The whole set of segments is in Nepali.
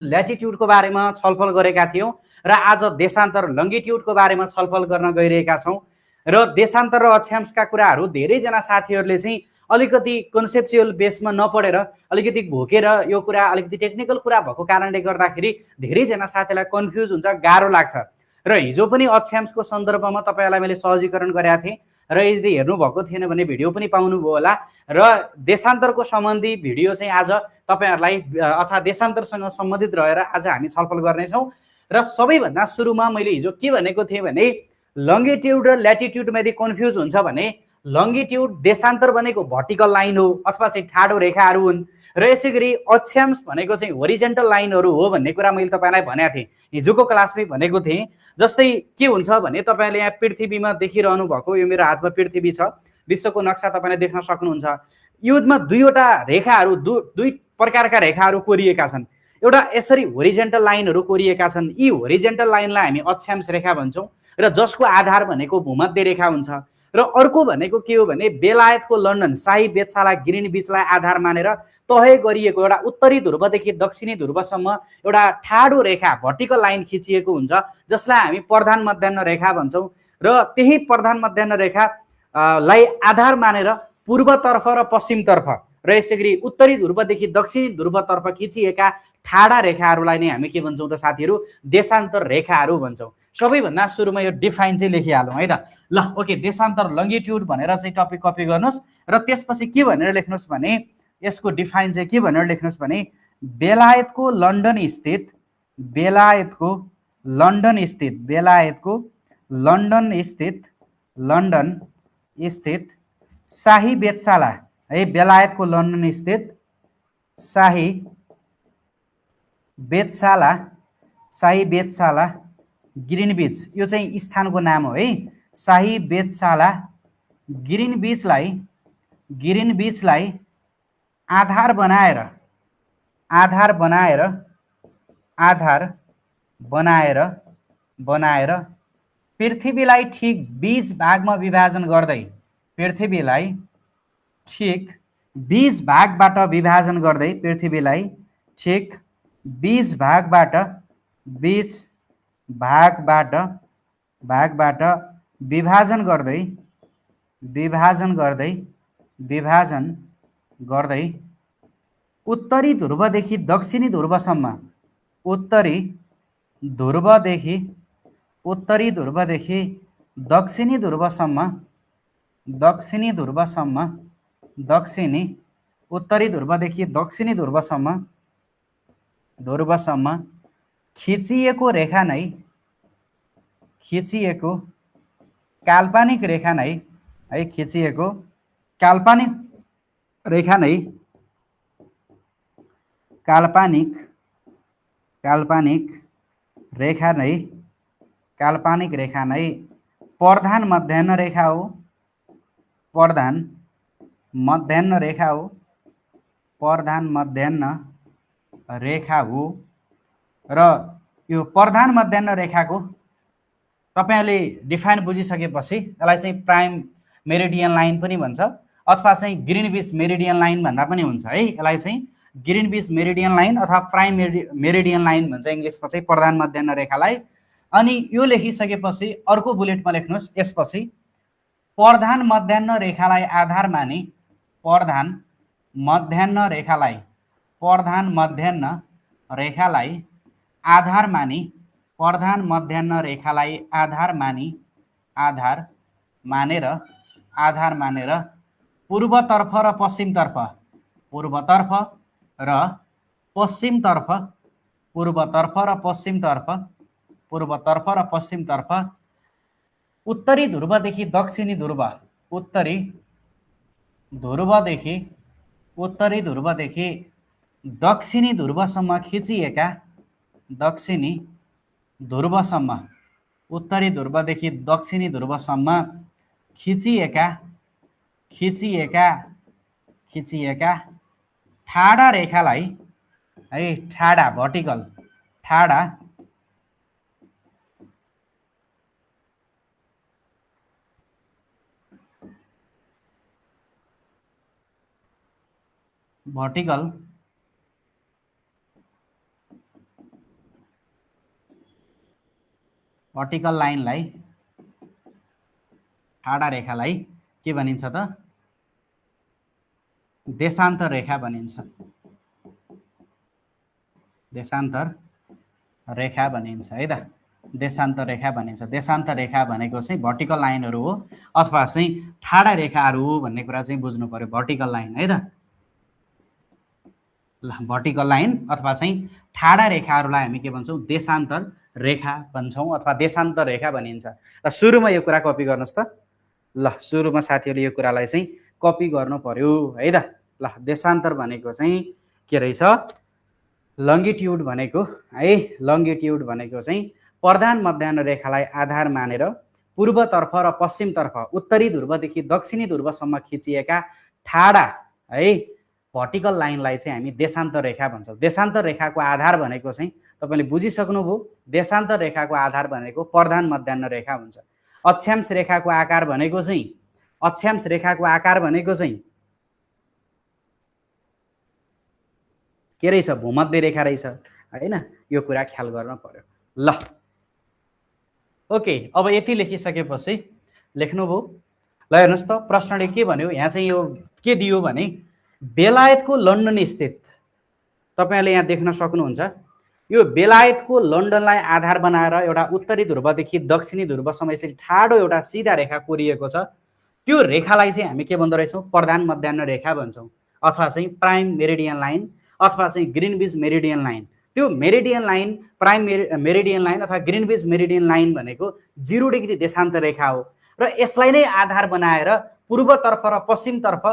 ल्याटिट्युडको बारेमा छलफल गरेका थियौँ र आज देशान्तर लङ्गिट्युडको बारेमा छलफल गर्न गइरहेका छौँ। र देशान्तर र अक्षांशका कुराहरू धेरैजना साथीहरूले चाहिँ अलिकति कन्सेप्चुअल बेसमा नपढेर अलिकति घोकेर यो कुरा अलिकति टेक्निकल कुरा भएको कारणले गर्दाखेरि धेरैजना साथीलाई कन्फ्युज हुन्छ, गाह्रो लाग्छ। र हिजो पनि अक्षांशको सन्दर्भमा तपाईँहरूलाई मैले सहजीकरण गरेका थिएँ र यदि हेर्नुभएको थिएन भने भिडियो पनि पाउनुभयो होला। र देशान्तरको सम्बन्धी भिडियो चाहिँ आज तपाईँहरूलाई अथवा देशान्तरसँग सम्बन्धित रहेर आज हामी छलफल गर्नेछौँ। र सबैभन्दा सुरुमा मैले हिजो के भनेको थिएँ भने लङ्गिट्युड र ल्याटिट्युडमा यदि कन्फ्युज हुन्छ भने लङ्गिट्युड देशान्तर भनेको भर्टिकल लाइन हो अथवा चाहिँ ठाडो रेखाहरू हुन् र यसै गरी अक्षांश भनेको चाहिँ होरिजेन्टल लाइनहरू हो भन्ने कुरा मैले तपाईँलाई भनेको थिएँ, हिजोको क्लासमै भनेको थिएँ। जस्तै के हुन्छ भने तपाईँले यहाँ पृथ्वीमा देखिरहनु भएको यो मेरो हातमा पृथ्वी छ, विश्वको नक्सा तपाईँले देख्न सक्नुहुन्छ। युमा दुईवटा रेखाहरू दुई प्रकारका रेखाहरू कोरिएका छन्। एउटा यसरी होरिजेन्टल लाइनहरू कोरिएका छन्, यी होरिजेन्टल लाइनलाई हामी अक्षांश रेखा भन्छौँ र जसको आधार भनेको भूमध्य रेखा हुन्छ। र अर्को भनेको के हो भने बेलायतको लन्डन शाही वेधशाला ग्रिनविचलाई आधार मानेर तय गरिएको एउटा उत्तरी ध्रुवदेखि दक्षिणी ध्रुवसम्म एउटा ठाडो रेखा भर्टिकल लाइन खिचिएको हुन्छ जसलाई हामी प्रधान मध्याह्न रेखा भन्छौँ। र त्यही प्रधान मध्याह्न रेखा लाई आधार मानेर पूर्वतर्फ र पश्चिमतर्फ र यसै गरी उत्तरी ध्रुवदेखि दक्षिणी ध्रुवतर्फ खिचिएका ठाडा रेखाहरूलाई नै हामी के भन्छौँ त साथीहरू, देशान्तर रेखाहरू भन्छौँ। सबैभन्दा सुरुमा यो डिफाइन चाहिँ लेखिहालौँ है त। ल ओके, देशान्तर लङ्गिट्युड भनेर चाहिँ टपिक कपी गर्नुहोस् र त्यसपछि के भनेर लेख्नुहोस् भने यसको डिफाइन चाहिँ के भनेर लेख्नुहोस् भने बेलायतको लन्डन स्थित शाही वेधशाला है, बेलायतको लन्डन स्थित शाही वेधशाला ग्रिनविच, यो चाहिँ स्थानको नाम हो है। शाही वेधशाला ग्रिनविचलाई आधार बनाएर पृथ्वीलाई ठिक 20 भागमा विभाजन गर्दै पृथ्वीलाई ठिक 20 भागबाट विभाजन गर्दै पृथ्वीलाई ठिक 20 भागबाट विभाजन गर्दै उत्तरी ध्रुवदेखि दक्षिणी ध्रुवसम्म खिचिएको काल्पनिक रेखा नै प्रधान मध्याह्न रेखा हो। र यो प्रधान मध्याह्न रेखाको तपाईले डिफाइन बुझिसकेपछि यसलाई चाहिँ प्राइम मेरिडियन लाइन पनि भन्छ अथवा चाहिँ ग्रिनविच मेरिडियन लाइन भन्दा पनि हुन्छ है। यसलाई चाहिँ ग्रिनविच मेरिडियन लाइन अथवा प्राइम मेरिडियन लाइन भन्छ इङ्ग्लिसमा चाहिँ प्रधान मध्याह्न रेखालाई। अनि यो लेखिसकेपछि अर्को बुलेटमा लेख्नुहोस्, यसपछि प्रधान मध्याह्न रेखालाई आधार मानि प्रधान मध्याह्न रेखालाई आधार मानेर पूर्वतर्फ र पश्चिमतर्फ उत्तरी ध्रुवदेखि दक्षिणी ध्रुवसम्म खिचिएका ठाडा रेखालाई है, ठाडा भर्टिकल भर्टिकल लाइनलाई ठाडा रेखालाई के भनिन्छ त देशान्तर रेखा भनिन्छ देशान्तर रेखा भनिन्छ है त देशान्तर रेखा भनिन्छ देशान्तर रेखा भनेको चाहिँ भर्टिकल लाइनहरू हो अथवा चाहिँ ठाडा रेखाहरू हो भन्ने कुरा चाहिँ बुझ्नु पर्यो भर्टिकल लाइन है त ल भर्टिकल लाइन अथवा चाहिँ ठाडा रेखाहरूलाई हामी के भन्छौँ देशान्तर रेखा भन्छौँ अथवा देशान्तर रेखा भनिन्छ र सुरुमा यो कुरा कपी गर्नुहोस् त ल सुरुमा साथीहरूले यो कुरालाई चाहिँ कपी गर्नु पर्यो है त ल देशान्तर भनेको चाहिँ के रहेछ लङ्गिट्युड भनेको है लङ्गिट्युड भनेको चाहिँ प्रधान मध्याह्न रेखालाई आधार मानेर पूर्वतर्फ र पश्चिमतर्फ उत्तरी ध्रुवदेखि दक्षिणी ध्रुवसम्म खिचिएका ठाडा है भर्टिकल लाइनलाई चाहिँ हामी देशान्तर रेखा भन्छौँ देशान्तर रेखाको आधार भनेको चाहिँ तपाईँले बुझिसक्नुभयो देशान्तर रेखाको आधार भनेको प्रधान मध्याह्न रेखा हुन्छ अक्षांश रेखाको आकार भनेको चाहिँ अक्षांश रेखाको आकार भनेको चाहिँ के रहेछ भूमध्य रेखा रहेछ हैन यो कुरा ख्याल गर्न पर्यो ल ओके अब यति लेखिसकेपछि लेख्नुभयो ल हेर्नुहोस् त प्रश्नले के भन्यो यहाँ चाहिँ यो के दियो भने बेलायतको लन्डन स्थित तपाईहरुले यहाँ देख्न सक्नुहुन्छ यो बेलायतको लन्डनलाई आधार बनाएर एउटा उत्तरी ध्रुवदेखि दक्षिणी ध्रुवसम्म यसरी ठाडो एउटा सिधा रेखा कोरिएको छ त्यो रेखालाई चाहिँ हामी के भन्दो रहेछौँ प्रधान मध्याह्न रेखा भन्छौँ अथवा चाहिँ प्राइम मेरिडियन लाइन अथवा चाहिँ ग्रिनविच मेरिडियन लाइन त्यो meridian line prime meridian line अथवा ग्रिनविच मेरिडियन लाइन भनेको 0 डिग्री देशान्तर रेखा हो र यसलाई नै आधार बनाएर पूर्वतर्फ र पश्चिमतर्फ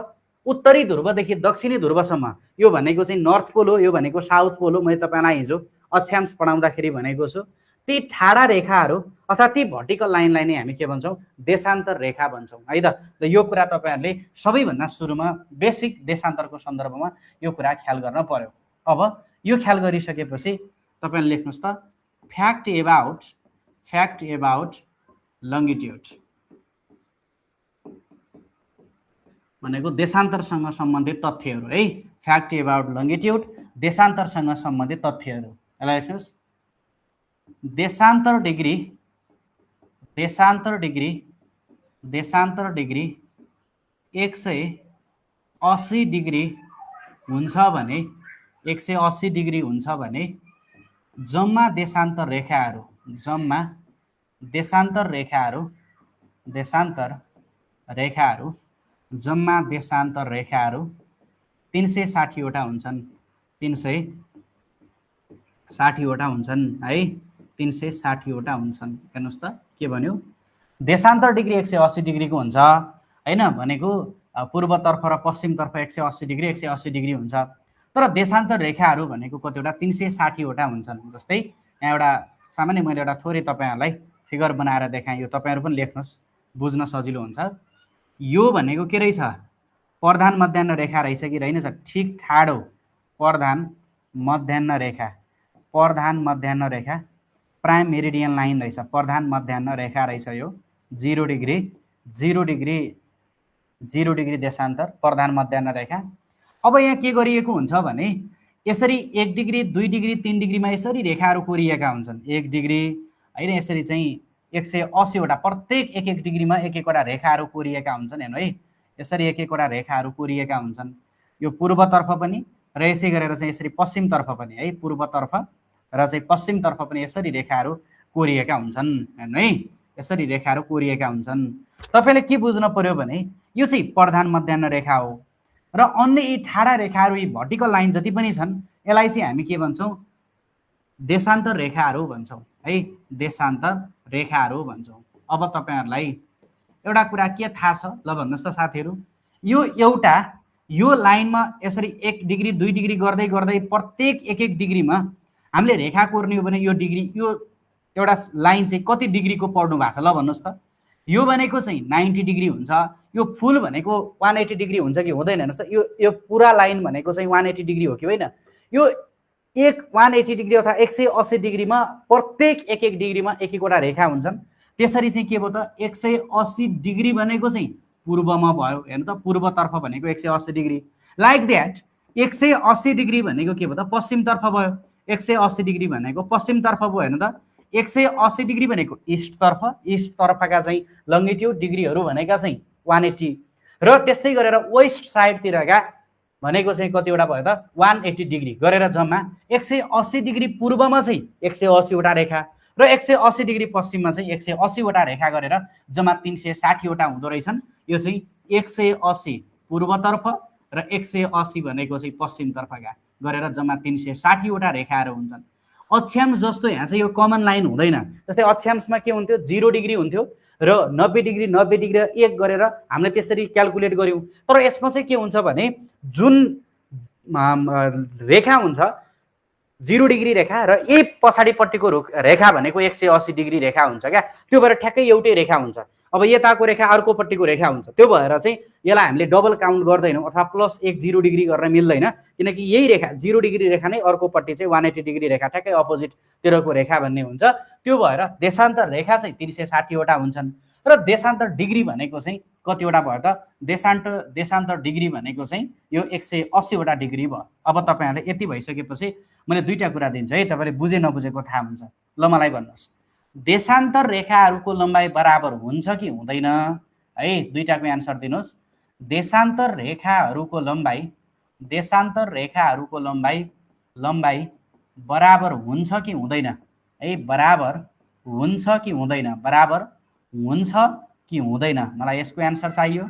उत्तरी ध्रुवदेखि दक्षिणी ध्रुवसम्म यो भनेको चाहिँ नर्थ पोल हो यो भनेको साउथ पोल हो मैले तपाईलाई हिजो अक्षांश पढाउँदाखेरि भनेको छु ती ठाडा रेखाहरू अथवा ती भर्टिकल लाइनलाई नै हामी के भन्छौँ देशान्तर रेखा भन्छौँ है त यो कुरा तपाईहरुले सबैभन्दा सुरुमा बेसिक देशान्तरको सन्दर्भमा यो कुरा ख्याल गर्न पर्यो अब यो ख्याल गरिसकेपछि तपाईले लेख्नुस् त फ्याक्ट एबाउट लङ्गिट्युड भनेको देशान्तरसँग सम्बन्धित तथ्यहरू है फ्याक्ट एबाउट लङ्गिट्युड देशान्तरसँग सम्बन्धित तथ्यहरू यसलाई लेख्नुस् देशान्तर डिग्री 180 डिग्री हुन्छ भने 180 डिग्री हुन्छ भने जम्मा देशान्तर रेखाहरू 360 वटा हुन्छन् 360 वटा हुन्छन् है 360 वटा हुन्छन् हेर्नुस् त के भन्यो देशान्तर डिग्री 180 डिग्रीको हुन्छ हैन भनेको पूर्वतर्फ र पश्चिमतर्फ 180 डिग्री हुन्छ तर देशान्तर रेखाहरू भनेको कतिवटा 360 वटा हुन्छन् जस्तै यहाँ एउटा सामान्य मैले एउटा थोरै तपाईहरुलाई फिगर बनाएर देखाएँ यो तपाईहरु पनि लेख्नुस् बुझ्न सजिलो हुन्छ यो भनेको के रहेछ प्रधान मध्याह्न रेखा रहेछ कि रहेनछ ठीक ठाडो प्रधान मध्याह्न रेखा प्राइम मेरिडियन लाइन रहेछ प्रधान मध्याह्न रेखा रहेछ यो 0 डिग्री देशान्तर प्रधान मध्याह्न रेखा अब यहाँ के गरिएको हुन्छ भने यसरी 1 डिग्री 2 डिग्री 3 डिग्रीमा यसरी रेखाहरू कोरिएका हुन्छन् 1 डिग्री हैन यसरी चाहिँ 180 वटा प्रत्येक 1 डिग्रीमा एक वटा रेखाहरू कोरिएका हुन्छन् हेर्नु है यसरी एक वटा रेखाहरू कोरिएका हुन्छन् यो पूर्वतर्फ पनि र यसै गरेर चाहिँ यसरी पश्चिमतर्फ पनि है पूर्वतर्फ र चाहिँ पश्चिमतर्फ पनि यसरी रेखाहरू कोरिएका हुन्छन् हेर्नु है यसरी रेखाहरू कोरिएका हुन्छन् तपाईले के बुझ्न पर्यो भने यो चाहिँ प्रधान मध्याह्न रेखा हो र अन्य यी ठाडा रेखाहरू यी भर्टिकल लाइन जति पनि छन् यसलाई चाहिँ हामी के भन्छौँ देशान्तर रेखाहरू भन्छौँ है देशान्तर रेखाहरू भन्छौँ अब तपाईहरुलाई एउटा कुरा के थाहा छ ल भन्नुस् त साथीहरु यो लाइनमा यसरी 1 डिग्री 2 डिग्री गर्दै गर्दै प्रत्येक 1 डिग्रीमा हामीले रेखा कोर्ने हो भने यो डिग्री यो एउटा लाइन चाहिँ कति डिग्रीको पर्नु भएको छ ल भन्नुस् त यो भनेको चाहिँ 90 डिग्री हुन्छ यो फुल भनेको 180 डिग्री हुन्छ कि हुँदैन हेर्नुस् त यो पुरा लाइन भनेको चाहिँ 180 डिग्री हो कि होइन यो 180 डिग्री अथवा 180 डिग्रीमा प्रत्येक 1 डिग्रीमा एक वटा रेखा हुन्छन् त्यसरी चाहिँ के भयो त 180 डिग्री भनेको चाहिँ पूर्वमा भयो हेर्नु त पूर्वतर्फ भनेको 180 डिग्री लाइक दैट 180 डिग्री भनेको के भयो त पश्चिमतर्फ भयो 180 डिग्री भनेको पश्चिमतर्फ भयो हेर्नु त 180 डिग्री भनेको इस्टतर्फका चाहिँ लङ्गिट्युड डिग्रीहरू भनेका चाहिँ 180 र त्यस्तै गरेर वेस्ट साइडतिरका भनेको चाहिँ कतिवटा भयो त 180 डिग्री गरेर जम्मा 180 डिग्री पूर्वमा चाहिँ 180 वटा रेखा र 180 डिग्री पश्चिममा चाहिँ 180 वटा रेखा गरेर जम्मा 360 वटा हुँदो रहेछन्। यो चाहिँ 180 पूर्वतर्फ र 180 भनेको चाहिँ पश्चिमतर्फका गरेर जम्मा 360 वटा रेखाहरू हुन्छन्। अक्षांश जस्तो यहाँ चाहिँ यो कमन लाइन हुँदैन। जस्तै अक्षांशमा के हुन्थ्यो 0 डिग्री हुन्थ्यो र 90 डिग्री 1 गरेर हामीले त्यसरी क्याल्कुलेट गर्यौं। तर यसमा चाहिँ के हुन्छ भने जुन रेखा हुन्छ 0 डिग्री रेखा र ए पछाडिपट्टिको रेखा भनेको 180 डिग्री रेखा हुन्छ क्या, त्यो भएर ठ्याक्कै एउटै रेखा हुन्छ। अब यताको रेखा अर्कोपट्टिको रेखा हुन्छ, त्यो भएर चाहिँ यसलाई हामीले डबल काउन्ट गर्दैनौँ अथवा +1 0 डिग्री गर्न मिल्दैन, किनकि यही रेखा 0 डिग्री रेखा नै अर्कोपट्टि चाहिँ 180 डिग्री रेखा ठ्याक्कै अपोजिटतिरको रेखा भन्ने हुन्छ। त्यो भएर देशान्तर रेखा चाहिँ 360 वटा हुन्छन् र देशान्तर डिग्री भनेको चाहिँ कतिवटा भयो त देशान्तर डिग्री भनेको चाहिँ यो 180 वटा डिग्री भयो। अब तपाईहरुले यति भइसकेपछि मैले दुईटा कुरा दिन्छु है, तपाईले बुझे नबुझेको थाहा हुन्छ। ल मलाई भन्नुस्, देशान्तर रेखाहरूको लम्बाइ बराबर हुन्छ कि हुँदैन है? दुईटाको आन्सर दिनुस्। देशान्तर रेखाहरूको लम्बाइ बराबर हुन्छ कि हुँदैन है? बराबर हुन्छ कि हुँदैन? बराबर हुन्छ कि हुँदैन? मलाई यसको आन्सर चाहियो।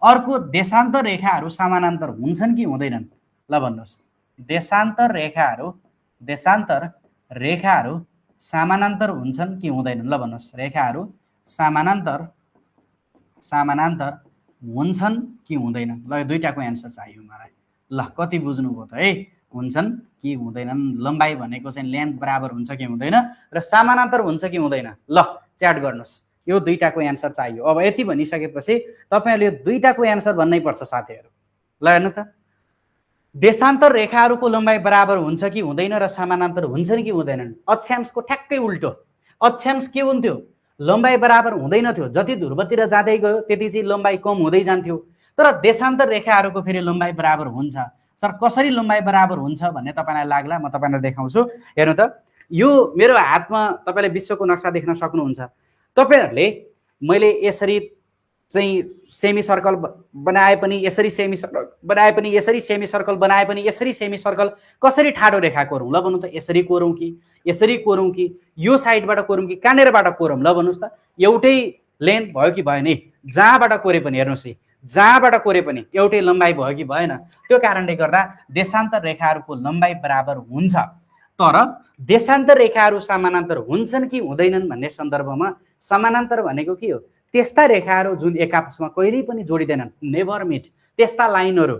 अर्को, देशान्तर रेखाहरू समानान्तर हुन्छन् कि हुँदैनन्? ल भन्नुस्। देशान्तर रेखाहरू समानान्तर हुन्छन् कि हुँदैनन्? ल भन्नुस्। रेखाहरू समानान्तर हुन्छन् कि हुँदैनन्? ल दुईटाको आन्सर चाहियो मलाई। ल कति बुझ्नुभयो त है? हुन्छन् कि हुँदैनन्, लम्बाइ भनेको चाहिँ लेन्थ बराबर हुन्छ कि हुँदैन र समानान्तर हुन्छ कि हुँदैन? ल च्याट गर्नुस्, यो दुईटाको आन्सर चाहियो। अब यति भनिसकेपछि तपाईहरुले दुईटाको आन्सर भन्नै पर्छ साथीहरु। ल हेर्नु त, देशान्तर रेखाहरूको लम्बाइ बराबर हुन्छ कि हुँदैन र समानान्तर हुन्छन् कि हुँदैनन्? अक्षांशको ठ्याक्कै उल्टो। अक्षांश के हुन्थ्यो? लम्बाइ बराबर हुँदैन थियो, जति ध्रुवतिर जाँदै गयो त्यति चाहिँ लम्बाइ कम हुँदै जान्थ्यो। तर देशान्तर रेखाहरूको फेरि लम्बाइ बराबर हुन्छ। सर कसरी लम्बाइ बराबर हुन्छ भन्ने तपाईलाई लाग्ला? म तपाईलाई देखाउँछु। हेर्नु त, यो मेरो हातमा तपाईले विश्वको नक्सा देख्न सक्नुहुन्छ। तपाईहरुले मैले यसरी चाहिँ सेमी सर्कल बनाए पनि, यसरी सेमी सर्कल बनाए पनि, यसरी सेमी सर्कल बनाए पनि, यसरी सेमी सर्कल कसरी ठाडो रेखा कोरौं? ल भन्नु त, यसरी कोरौं कि यसरी कोरौं कि यो साइडबाट कोरौं कि कहाँनेरबाट कोरौं? ल भन्नुस् त। एउटै लेन्थ भयो कि भएन? जहाँबाट कोरे पनि हेर्नुस् है, जहाँबाट कोरे पनि एउटै लम्बाइ भयो कि भएन? त्यो कारणले गर्दा देशान्तर रेखाहरूको लम्बाइ बराबर हुन्छ। तर देशान्तर रेखाहरू समानान्तर हुन्छन् कि हुँदैनन् भन्ने सन्दर्भमा समानान्तर भनेको के हो? त्यस्ता रेखाहरू जुन एक आपसमा कहिल्यै पनि जोडिँदैनन्, नेभर मिट। त्यस्ता लाइनहरू,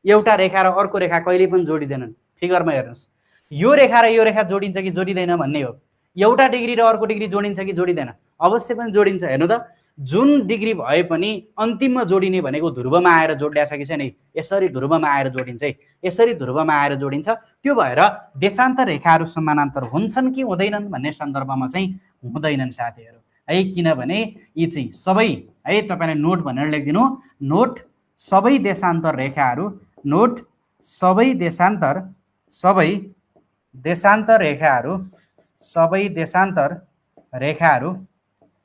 एउटा रेखा र अर्को रेखा कहिल्यै पनि जोडिँदैनन्। फिगरमा हेर्नुस्, यो रेखा र यो रेखा जोडिन्छ कि जोडिँदैन भन्ने हो। एउटा डिग्री र अर्को डिग्री जोडिन्छ कि जोडिँदैन? अवश्य पनि जोडिन्छ। हेर्नु त, जुन डिग्री भए पनि अन्तिममा जोडिने भनेको ध्रुवमा आएर जोडिया छ कि छैन? यसरी ध्रुवमा आएर जोडिन्छ है, यसरी ध्रुवमा आएर जोडिन्छ। त्यो भएर देशान्तर रेखाहरू समानान्तर हुन्छन् कि हुँदैनन् भन्ने सन्दर्भमा चाहिँ हुँदैनन् साथीहरू है। किनभने यी चाहिँ सबै है, तपाईले नोट भनेर लेखिदिनु। नोट सबै देशान्तर रेखाहरू, नोट सबै देशान्तर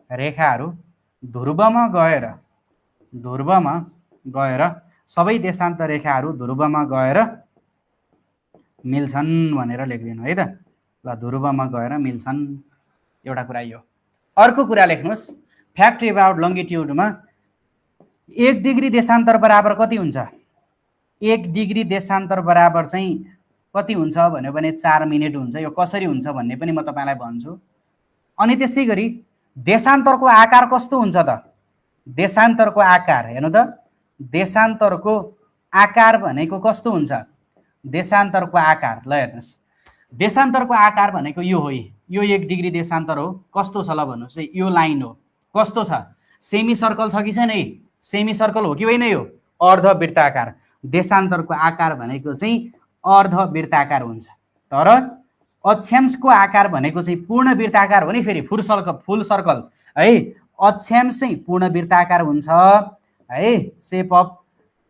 रेखाहरू ध्रुवमा गएर सबै देशान्तर रेखाहरू ध्रुवमा गएर मिल्छन् भनेर लेखिदिनु है त। ल ध्रुवमा गएर मिल्छन्, एउटा कुरा यो। अर्को कुरा लेख्नुस्, फ्याक्ट अबाउट लङ्गिट्युडमा 1 डिग्री देशान्तर बराबर कति हुन्छ? 1 डिग्री देशान्तर बराबर चाहिँ कति हुन्छ भन्यो भने 4 मिनेट हुन्छ। यो कसरी हुन्छ भन्ने पनि म तपाईलाई भन्छु। अनि त्यसै गरी देशान्तरको आकार कस्तो हुन्छ त? देशान्तरको आकार हेर्नु त, देशान्तरको आकार भनेको कस्तो हुन्छ? देशान्तरको आकार ल हेर्नुस्, देशान्तरको आकार भनेको यो हो। यो 1 डिग्री देशान्तर हो। कस्तो छ ल भन्नुस् है? यो लाइन हो। कस्तो छ? सेमी सर्कल छ कि छैन? सेमी सर्कल हो कि होइन? यो अर्धवृत्ताकार। देशान्तरको आकार भनेको चाहिँ अर्धवृत्ताकार हुन्छ। तर अक्षांशको आकार भनेको चाहिँ पूर्ण वृत्ताकार हो नि। फेरि फुल सर्कल है। अक्षांश चाहिँ पूर्ण वृत्ताकार हुन्छ है। शेप अफ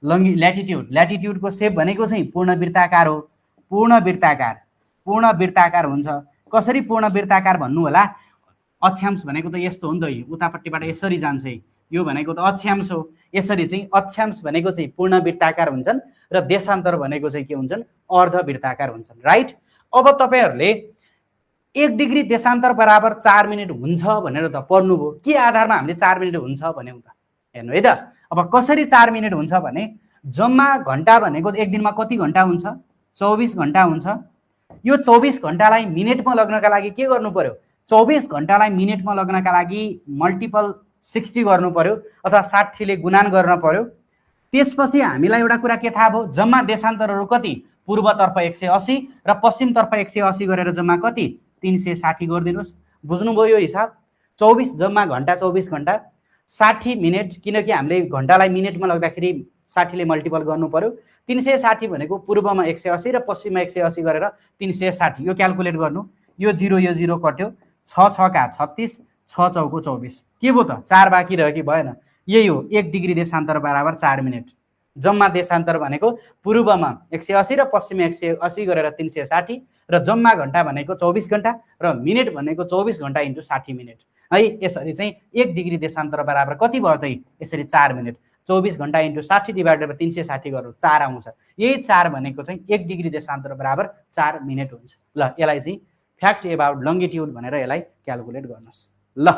ल्याटिट्युडको शेप भनेको चाहिँ पूर्ण वृत्ताकार हो। पूर्ण वृत्ताकार हुन्छ। कसरी पूर्ण वृत्ताकार भन्नु होला, अक्षांश भनेको त यस्तो हो नि त, उतापट्टिबाट यसरी जान्छ, यो भनेको त अक्षांश हो। यसरी चाहिँ अक्षांश भनेको चाहिँ पूर्ण वृत्ताकार हुन्छन् र देशान्तर भनेको चाहिँ के हुन्छन्, अर्ध वृत्ताकार हुन्छन्, राइट। अब तपाईहरुले 1 डिग्री देशान्तर बराबर 4 मिनेट हुन्छ भनेर त पढ्नुभयो, के आधारमा हामीले 4 मिनेट हुन्छ भन्यौ त, हेर्नु है त। अब कसरी 4 मिनेट हुन्छ भने जम्मा घण्टा भनेको एक दिनमा कति घण्टा हुन्छ, 24 घण्टा हुन्छ। यो 24 घण्टालाई मिनेटमा लग्नका लागि के गर्नु पर्यो, 24 घण्टालाई मिनेटमा लग्नका लागि मल्टिपल 60 गर्नु पर्यो अथवा 60 ले गुणन गर्न पर्यो। त्यसपछि हामीलाई एउटा कुरा के थाहा भयो, जम्मा देशान्तरहरू कति, पूर्वतर्फ 180 र पश्चिमतर्फ 180 गरेर जम्मा कति 360 गरिदिनुस्। बुझ्नुभयो यो हिसाब। 24 जम्मा घण्टा 24 घण्टा 60 मिनेट, किनकि हामीले घण्टालाई मिनेटमा लग्दाखेरि 60 ले मल्टिपल गर्नु पर्यो। 360 भनेको पूर्वमा 180 र पश्चिममा 180 गरेर 360, यो क्याल्कुलेट गर्नु। यो 0 कट्यो, 6 6 का 36, 6 चौको 24, के भयो त 4 बाँकी रह्यो कि भएन। यही हो 1 डिग्री देशान्तर बराबर 4 मिनेट। जम्मा देशान्तर भनेको पूर्वमा 180 र पश्चिममा 180 गरेर 360 र जम्मा घण्टा भनेको 24 घण्टा र मिनेट भनेको 24 घण्टा इन्टु 60 मिनेट है। यसरी चाहिँ 1 डिग्री देशान्तर बराबर कति भयो त, यसरी 4 मिनेट। 24 घण्टा इन्टु 60 डिभाइडेड बाइ 360 गर्नु 4 आउँछ। यही 4 भनेको चाहिँ 1 डिग्री देशान्तर बराबर 4 मिनेट हुन्छ। ल यसलाई चाहिँ फ्याक्ट एबाउट लङ्गिट्युड भनेर यसलाई क्याल्कुलेट गर्नुस्। ल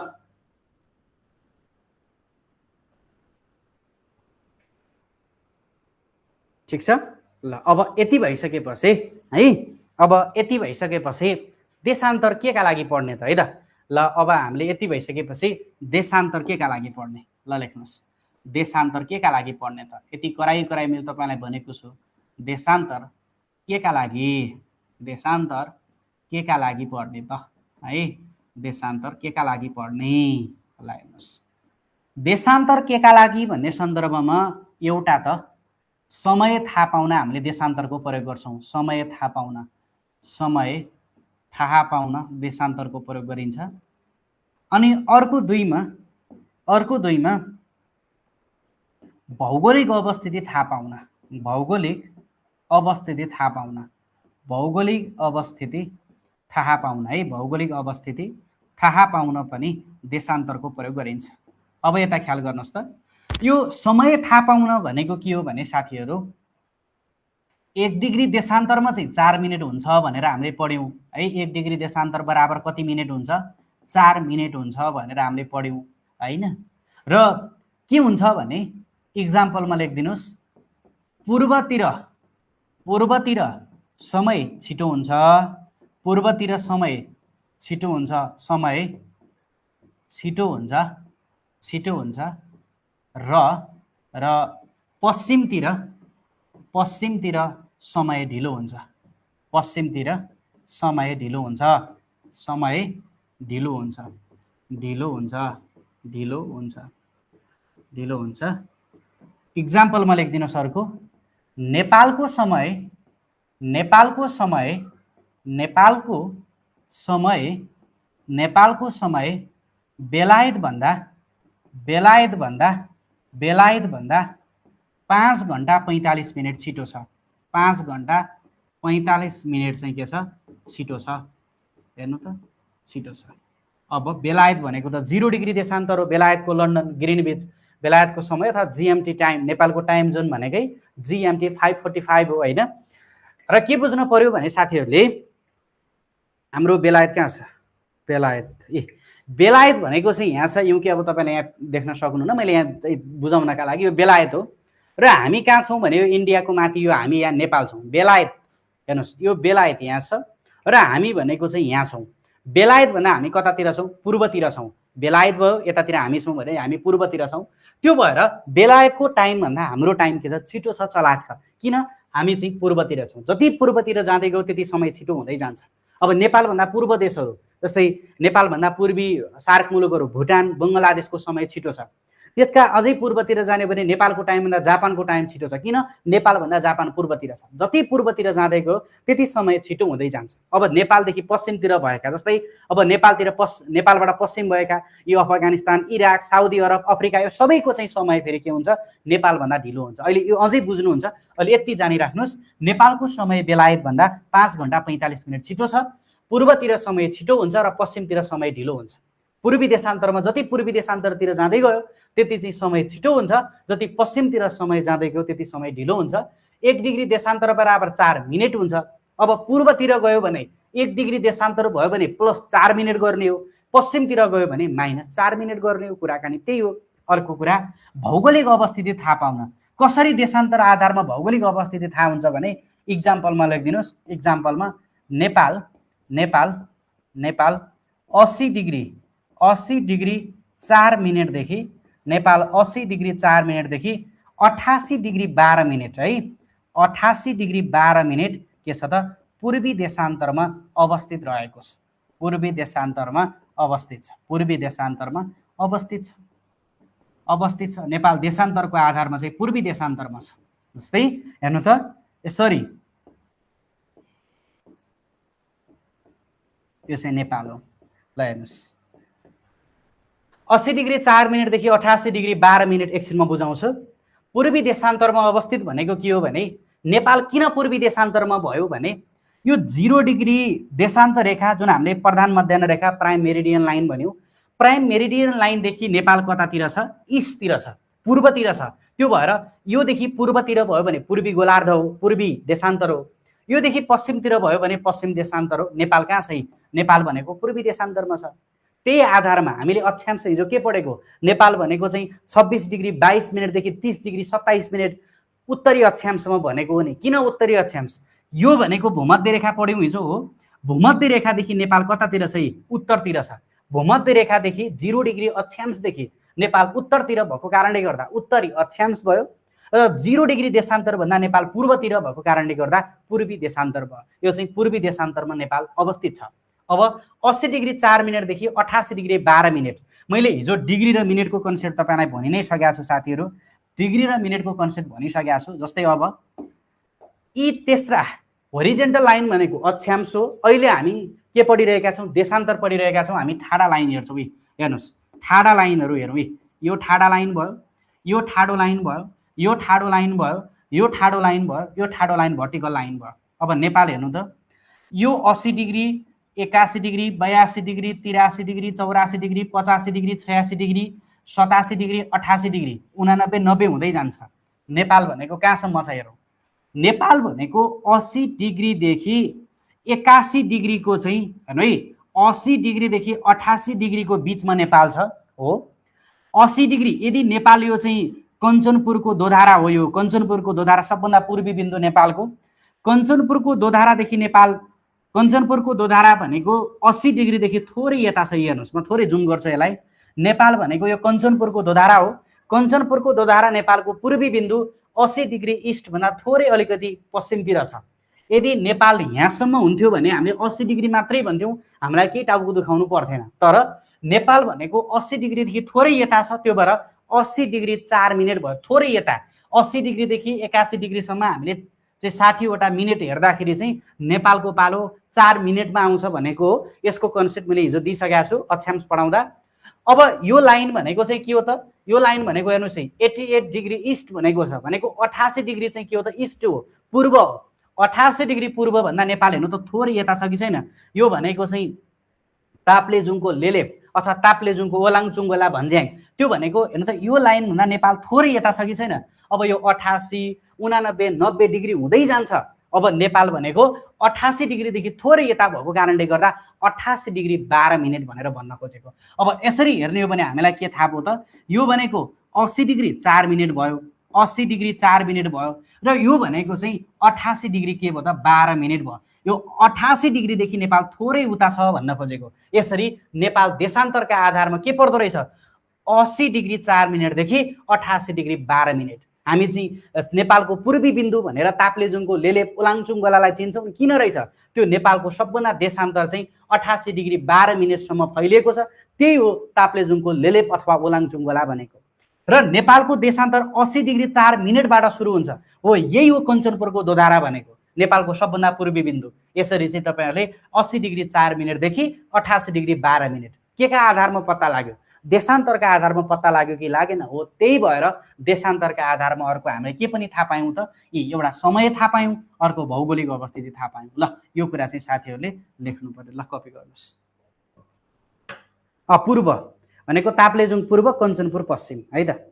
ठिक छ। ल अब यति भइसकेपछि है, अब यति भइसकेपछि देशान्तर के का लागि पढ्ने त है त। ल अब हामीले यति भइसकेपछि देशान्तर के का लागि पढ्ने, ल लेख्नुस्। देशान्तर के का लागि पढ्ने त, यति कराई मैले तपाईलाई भनेको छु। देशान्तर के का लागि, देशान्तर के का लागि पढ्ने त है, देशान्तर के का लागि पढ्ने, ल हेर्नुस्। देशान्तर के का लागि भन्ने सन्दर्भमा एउटा त समय थाहा पाउन हामीले देशान्तरको प्रयोग गर्छौं। समय थाहा पाउन, समय थाहा पाउन देशान्तरको प्रयोग गरिन्छ। अनि अर्को दुईमा भौगोलिक अवस्थिति थाहा पाउन, भौगोलिक अवस्थिति थाहा पाउन, भौगोलिक अवस्थिति थाहा पाउन है, भौगोलिक अवस्थिति थाहा पाउन पनि देशान्तरको प्रयोग गरिन्छ। अब यता ख्याल गर्नुस् त, यो समय थाहा पाउन भनेको के हो भने साथीहरू, 1 डिग्री देशान्तरमा चाहिँ 4 मिनेट हुन्छ भनेर हामीले पढ्यौं है। 1 डिग्री देशान्तर बराबर कति मिनेट हुन्छ, 4 मिनेट हुन्छ भनेर हामीले पढ्यौं हैन। र के हुन्छ भने इक्जाम्पलमा लेखिदिनुस्, पूर्वतिर समय छिटो हुन्छ, पूर्वतिर समय छिटो हुन्छ, समय छिटो हुन्छ, छिटो हुन्छ र पश्चिमतिर समय ढिलो हुन्छ, पश्चिमतिर समय ढिलो हुन्छ, समय ढिलो हुन्छ, ढिलो हुन्छ, ढिलो हुन्छ, ढिलो हुन्छ। इक्जाम्पलमा लेखिदिनुस् अर्को, नेपालको समय, नेपालको समय, नेपालको समय, नेपालको समय बेलायत भन्दा 5 घण्टा 45 मिनेट छिटो छ। 5 घण्टा 45 मिनेट चाहिँ के छ, छिटो छ। हेर्नु त छिटो छ। अब बेलायत भनेको त 0 डिग्री देशान्तर हो, बेलायतको लन्डन ग्रिनविच, बेलायतको समय अथवा जीएमटी टाइम, नेपालको टाइम जोन भनेकै जीएमटी 545 हो हैन। र के बुझ्नु पर्यो भने साथीहरूले, हाम्रो बेलायत कहाँ छ, बेलायत भनेको चाहिँ यहाँ छ, यो कि अब तपाईले यहाँ देख्न सक्नुहुन्न, मैले यहाँ बुझाउनका लागि यो बेलायत हो। र हामी कहाँ छौं भने यो इन्डियाको माथि, यो हामी यहाँ नेपाल छौं। बेलायत हेर्नुस्, यो बेलायत यहाँ छ र हामी भनेको चाहिँ यहाँ छौं। बेलायत भन्दा हामी कतातिर छौं, पूर्वतिर छौं। बेलायत भयो यतातिर हामी छौं भने हामी पूर्वतिर छौं। त्यो भएर बेलायतको टाइम भन्दा हाम्रो टाइम के छ, छिटो छ, चलाक छ। किन, हामी चाहिँ पूर्वतिर छौं। जति पूर्वतिर जाँदै गयो त्यति समय छिटो हुँदै जान्छ। अब नेपाल भन्दा पूर्व देशहरू जस्तै नेपाल भन्दा पूर्वी सार्क मुलुकहरू, भुटान, बंगलादेशको समय छिटो छ। त्यसका अझै पूर्वतिर जाने भने नेपालको टाइम भन्दा जापानको टाइम छिटो छ। किन, नेपाल भन्दा जापान पूर्वतिर छ। जति पूर्वतिर जाँदै गयो त्यति समय छिटो हुँदै जान्छ। अब नेपालदेखि पश्चिमतिर भएका, जस्तै अब नेपालबाट पश्चिम भएका यो Afghanistan, Iraq, Saudi Arab, Africa, यो सबैको चाहिँ समय फेरि के हुन्छ, नेपाल भन्दा ढिलो हुन्छ। अहिले यो अझै बुझ्नुहुन्छ, अहिले यति जानिराख्नुस्, नेपालको समय बेलायत भन्दा 5 घण्टा 45 मिनेट छिटो छ। पूर्वतिर समय छिटो हुन्छ र पश्चिमतिर समय ढिलो हुन्छ। पूर्वी देशान्तरमा जति पूर्वी देशान्तरतिर जाँदै गयो त्यति चाहिँ समय छिटो हुन्छ, जति पश्चिमतिर समय जाँदै गयो त्यति समय ढिलो हुन्छ। 1 डिग्री देशान्तर बराबर 4 मिनट हुन्छ। अब पूर्वतिर गयो भने 1 डिग्री देशान्तर भयो भने +4 मिनट गर्ने हो, पश्चिमतिर गयो भने -4 मिनट गर्ने हो। कुराकानी त्यही हो। अर्को कुरा, भौगोलिक अवस्थिति थाहा पाउन कसरी देशान्तर आधारमा भौगोलिक अवस्थिति थाहा हुन्छ भने इक्जाम्पलमा लेखिदिनुहोस्। इक्जाम्पलमा नेपाल 80 डिग्री 4 मिनटदेखि नेपाल 80 डिग्री 4 मिनटदेखि 88 डिग्री 12 मिनट है, 88 डिग्री 12 मिनट के छ त पूर्वी देशान्तरमा अवस्थित रहेको छ। पूर्वी देशान्तरमा अवस्थित छ। पूर्वी देशान्तरमा अवस्थित छ। नेपाल देशान्तरको आधारमा चाहिँ पूर्वी देशान्तरमा छ। जस्तै हेर्नु त यसरी, यो चाहिँ नेपाल हो। ल हेर्नुहोस्, 80 डिग्री 4 मिनटदेखि 88 डिग्री 12 मिनट एकछिनमा बुझाउँछु। पूर्वी देशान्तरमा अवस्थित भनेको के हो भने नेपाल किन पूर्वी देशान्तरमा भयो भने यो 0 डिग्री देशान्त रेखा जुन हामीले प्रधान मध्याह्न रेखा प्राइम मेरिडियन लाइन भन्यौँ, प्राइम मेरिडियन लाइनदेखि नेपाल कतातिर छ? इस्टतिर छ, पूर्वतिर छ। त्यो भएर योदेखि पूर्वतिर भयो भने पूर्वी गोलार्ध हो, पूर्वी देशान्तर हो। योदेखि पश्चिमतिर भयो भने पश्चिम देशान्तर हो। नेपाल कहाँ छ? नेपाल भनेको पूर्वी देशान्तरमा छ। त्यही आधारमा हामीले अक्षांश हिजो के पढेको? नेपाल भनेको चाहिँ 26 डिग्री 22 मिनटदेखि 30 डिग्री 27 मिनट उत्तरी अक्षांशमा भनेको हो नि। किन उत्तरी अक्षांश? यो भनेको भूमध्य रेखा पढ्यौँ हिजो हो। भूमध्य रेखादेखि नेपाल कतातिर छ? उत्तरतिर छ। भूमध्य रेखादेखि 0 डिग्री अक्षांशदेखि नेपाल उत्तरतिर भएको कारणले गर्दा उत्तरी अक्षांश भयो र 0 डिग्री देशान्तर भन्दा नेपाल पूर्वतिर भएको कारणले गर्दा पूर्वी देशान्तर भयो। यो चाहिँ पूर्वी देशान्तरमा नेपाल अवस्थित छ। अब 80 डिग्री 4 मिनटदेखि 88 डिग्री 12 मिनट, मैले हिजो डिग्री र मिनटको कन्सेप्ट तपाईँलाई भनि नै सकेको छु साथीहरू। डिग्री र मिनटको कन्सेप्ट भनिसकेको छु। जस्तै अब यी तेस्रा होरिजेन्टल लाइन भनेको अक्षांश हो। अहिले हामी के पढिरहेका छौँ? देशान्तर पढिरहेका छौँ। हामी ठाडा लाइन हेर्छौँ। हेर्नुहोस्, ठाडा लाइनहरू हेरौँ। यो ठाडा लाइन भयो, यो ठाडो लाइन भयो, यो ठाडो लाइन भयो, यो ठाडो लाइन भयो, यो ठाडो लाइन भर्टिकल लाइन भयो। अब नेपाल हेर्नु त, यो 80 degree 81 degree 82 degree 83 degree 84 degree 85 degree 86 degree 87 degree 88 degree 89 90 हुँदै जान्छ। नेपाल भनेको कहाँसम्म छ हेरौँ। नेपाल भनेको 80 डिग्रीदेखि 81 डिग्रीको चाहिँ हेर्नु है, 80 डिग्रीदेखि 88 डिग्रीको बिचमा नेपाल छ हो। 80 डिग्री यदि नेपाल यो चाहिँ कञ्चनपुरको दोधारा हो, यो कञ्चनपुरको दोधारा सबभन्दा पूर्वी बिन्दु नेपालको। कञ्चनपुरको दोधारादेखि नेपाल, कञ्चनपुरको दोधारा भनेको 80 डिग्रीदेखि थोरै यता छ। हेर्नुहोस्, म थोरै जुम गर्छु यसलाई। नेपाल भनेको यो कञ्चनपुरको दोधारा हो। कञ्चनपुरको दोधारा नेपालको पूर्वी बिन्दु 80 डिग्री इस्ट भन्दा थोरै अलिकति पश्चिमतिर छ। यदि नेपाल यहाँसम्म हुन्थ्यो भने हामीले 80 डिग्री मात्रै भन्थ्यौँ, हामीलाई केही टाउको दुखाउनु पर्थेन। तर नेपाल भनेको 80 डिग्रीदेखि थोरै यता छ। त्यो भएर 80 डिग्री 4 मिनट भयो, थोरै यता। 80 डिग्रीदेखि 81 डिग्रीसम्म हामीले चाहिँ 60 वटा मिनट हेर्दाखेरि चाहिँ नेपालको पालो 4 मिनटमा आउँछ भनेको हो। यसको कन्सेप्ट मैले हिजो दिइसकेको छु अक्षांश पढाउँदा। अब यो लाइन भनेको चाहिँ के हो त? यो लाइन भनेको हेर्नुहोस् है, 88 डिग्री इस्ट भनेको छ। भनेको 88 डिग्री चाहिँ के हो त? इस्ट हो, पूर्व हो। 88 डिग्री पूर्व भन्दा नेपाल हेर्नु त थोरै यता छ कि छैन? यो भनेको चाहिँ ताप्लेजुङको लेलेप अथवा ताप्लेजुङको ओलाङचुङ्गोला भन्ज्याङ, त्यो भनेको हेर्नु त यो लाइन भन्दा नेपाल थोरै यता छ कि छैन? अब यो 88 89 90 डिग्री हुँदै जान्छ। अब नेपाल भनेको 88 डिग्रीदेखि थोरै यता भएको कारणले गर्दा 88 डिग्री 12 मिनट भनेर भन्न खोजेको। अब यसरी हेर्ने हो भने हामीलाई के थाहा भयो त? यो भनेको 80 डिग्री 4 मिनट भयो, 80 डिग्री 4 मिनट भयो र यो भनेको चाहिँ 88 डिग्री के भयो त? 12 मिनट भयो। यो 88 डिग्रीदेखि नेपाल थोरै उता छ भन्न खोजेको। यसरी नेपाल देशान्तरका आधारमा के पर्दो रहेछ? 80 डिग्री 4 मिनटदेखि 88 डिग्री 12 मिनट। हामी चाहिँ नेपालको पूर्वी बिन्दु भनेर ताप्लेजुङको लेलेप ओलाङचुङ्गोलालाई चिन्छौँ। किन रहेछ? त्यो नेपालको सबभन्दा देशान्तर चाहिँ 88 डिग्री 12 मिनटसम्म फैलिएको छ। त्यही हो ताप्लेजुङको लेलेप अथवा ओलाङचुङ्गोला भनेको। र नेपालको देशान्तर 80 डिग्री 4 मिनटबाट सुरु हुन्छ हो। यही हो कञ्चनपुरको दोधारा भनेको, नेपालको सबभन्दा पूर्वी बिन्दु। यसरी चाहिँ तपाईँहरूले 80 डिग्री 4 मिनटदेखि 88 डिग्री 12 मिनट के का आधारमा पत्ता लाग्यो? देशान्तरका आधारमा पत्ता लाग्यो कि लागेन हो। त्यही भएर देशान्तरका आधारमा अर्को हामीले के पनि थाहा पायौँ त, एउटा समय थाहा पायौँ, अर्को भौगोलिक अवस्थिति थाहा पायौँ। ल यो कुरा चाहिँ साथीहरूले लेख्नु पर्यो। ल कपी गर्नुहोस्। पूर्व भनेको ताप्लेजुङ पूर्व, कञ्चनपुर पश्चिम है त।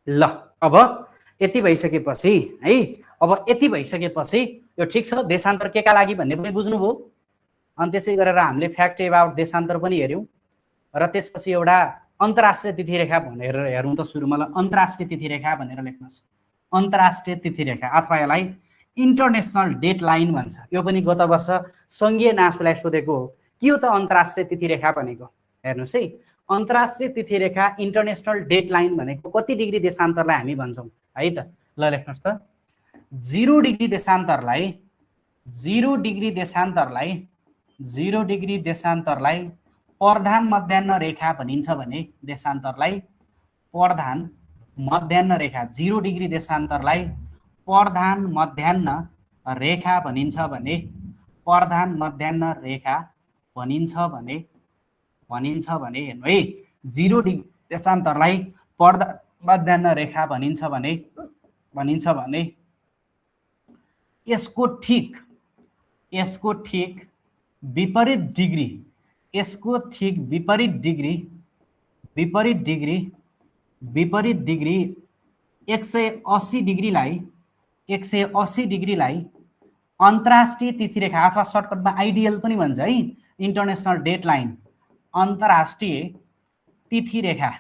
ल अब यति भइसकेपछि है, अब यति भइसकेपछि यो ठिक छ, देशान्तर के का लागि भन्ने पनि बुझ्नुभयो। अनि त्यसै गरेर हामीले फ्याक्ट एबाउट देशान्तर पनि हेऱ्यौँ र त्यसपछि एउटा अन्तर्राष्ट्रिय तिथिरेखा भनेर हेरौँ त। सुरुमा ल अन्तर्राष्ट्रिय तिथिरेखा भनेर लेख्नुहोस्। अन्तर्राष्ट्रिय तिथिरेखा अथवा यसलाई इन्टरनेसनल डेट लाइन भन्छ। यो पनि गत वर्ष सङ्घीय नासुलाई सोधेको हो, के हो त अन्तर्राष्ट्रिय तिथिरेखा भनेको। हेर्नुहोस् है, अन्तर्राष्ट्रिय तिथिरेखा इन्टरनेसनल डेट लाइन भनेको कति डिग्री देशान्तरलाई हामी भन्छौँ है त। ल लेख्नुहोस् त, 0 डिग्री देशान्तरलाई 0 डिग्री देशान्तरलाई 0 डिग्री देशान्तरलाई प्रधान मध्याह्न रेखा भनिन्छ भने देशान्तरलाई प्रधान मध्याह्न रेखा 0 डिग्री देशान्तरलाई प्रधान मध्याह्न रेखा भनिन्छ भने प्रधान मध्याह्न रेखा भनिन्छ भने हेर्नु है, 0 डिग्री देशान्तरलाई प्रधान मध्याह्न रेखा भनिन्छ भने यसको ठिक विपरीत डिग्री, यसको ठिक विपरीत डिग्री 180 डिग्रीलाई अन्तर्राष्ट्रिय तिथिरेखा अथवा सर्टकटमा आइडियल पनि भन्छ है, इन्टरनेसनल डेट लाइन अन्तर्राष्ट्रिय तिथिरेखा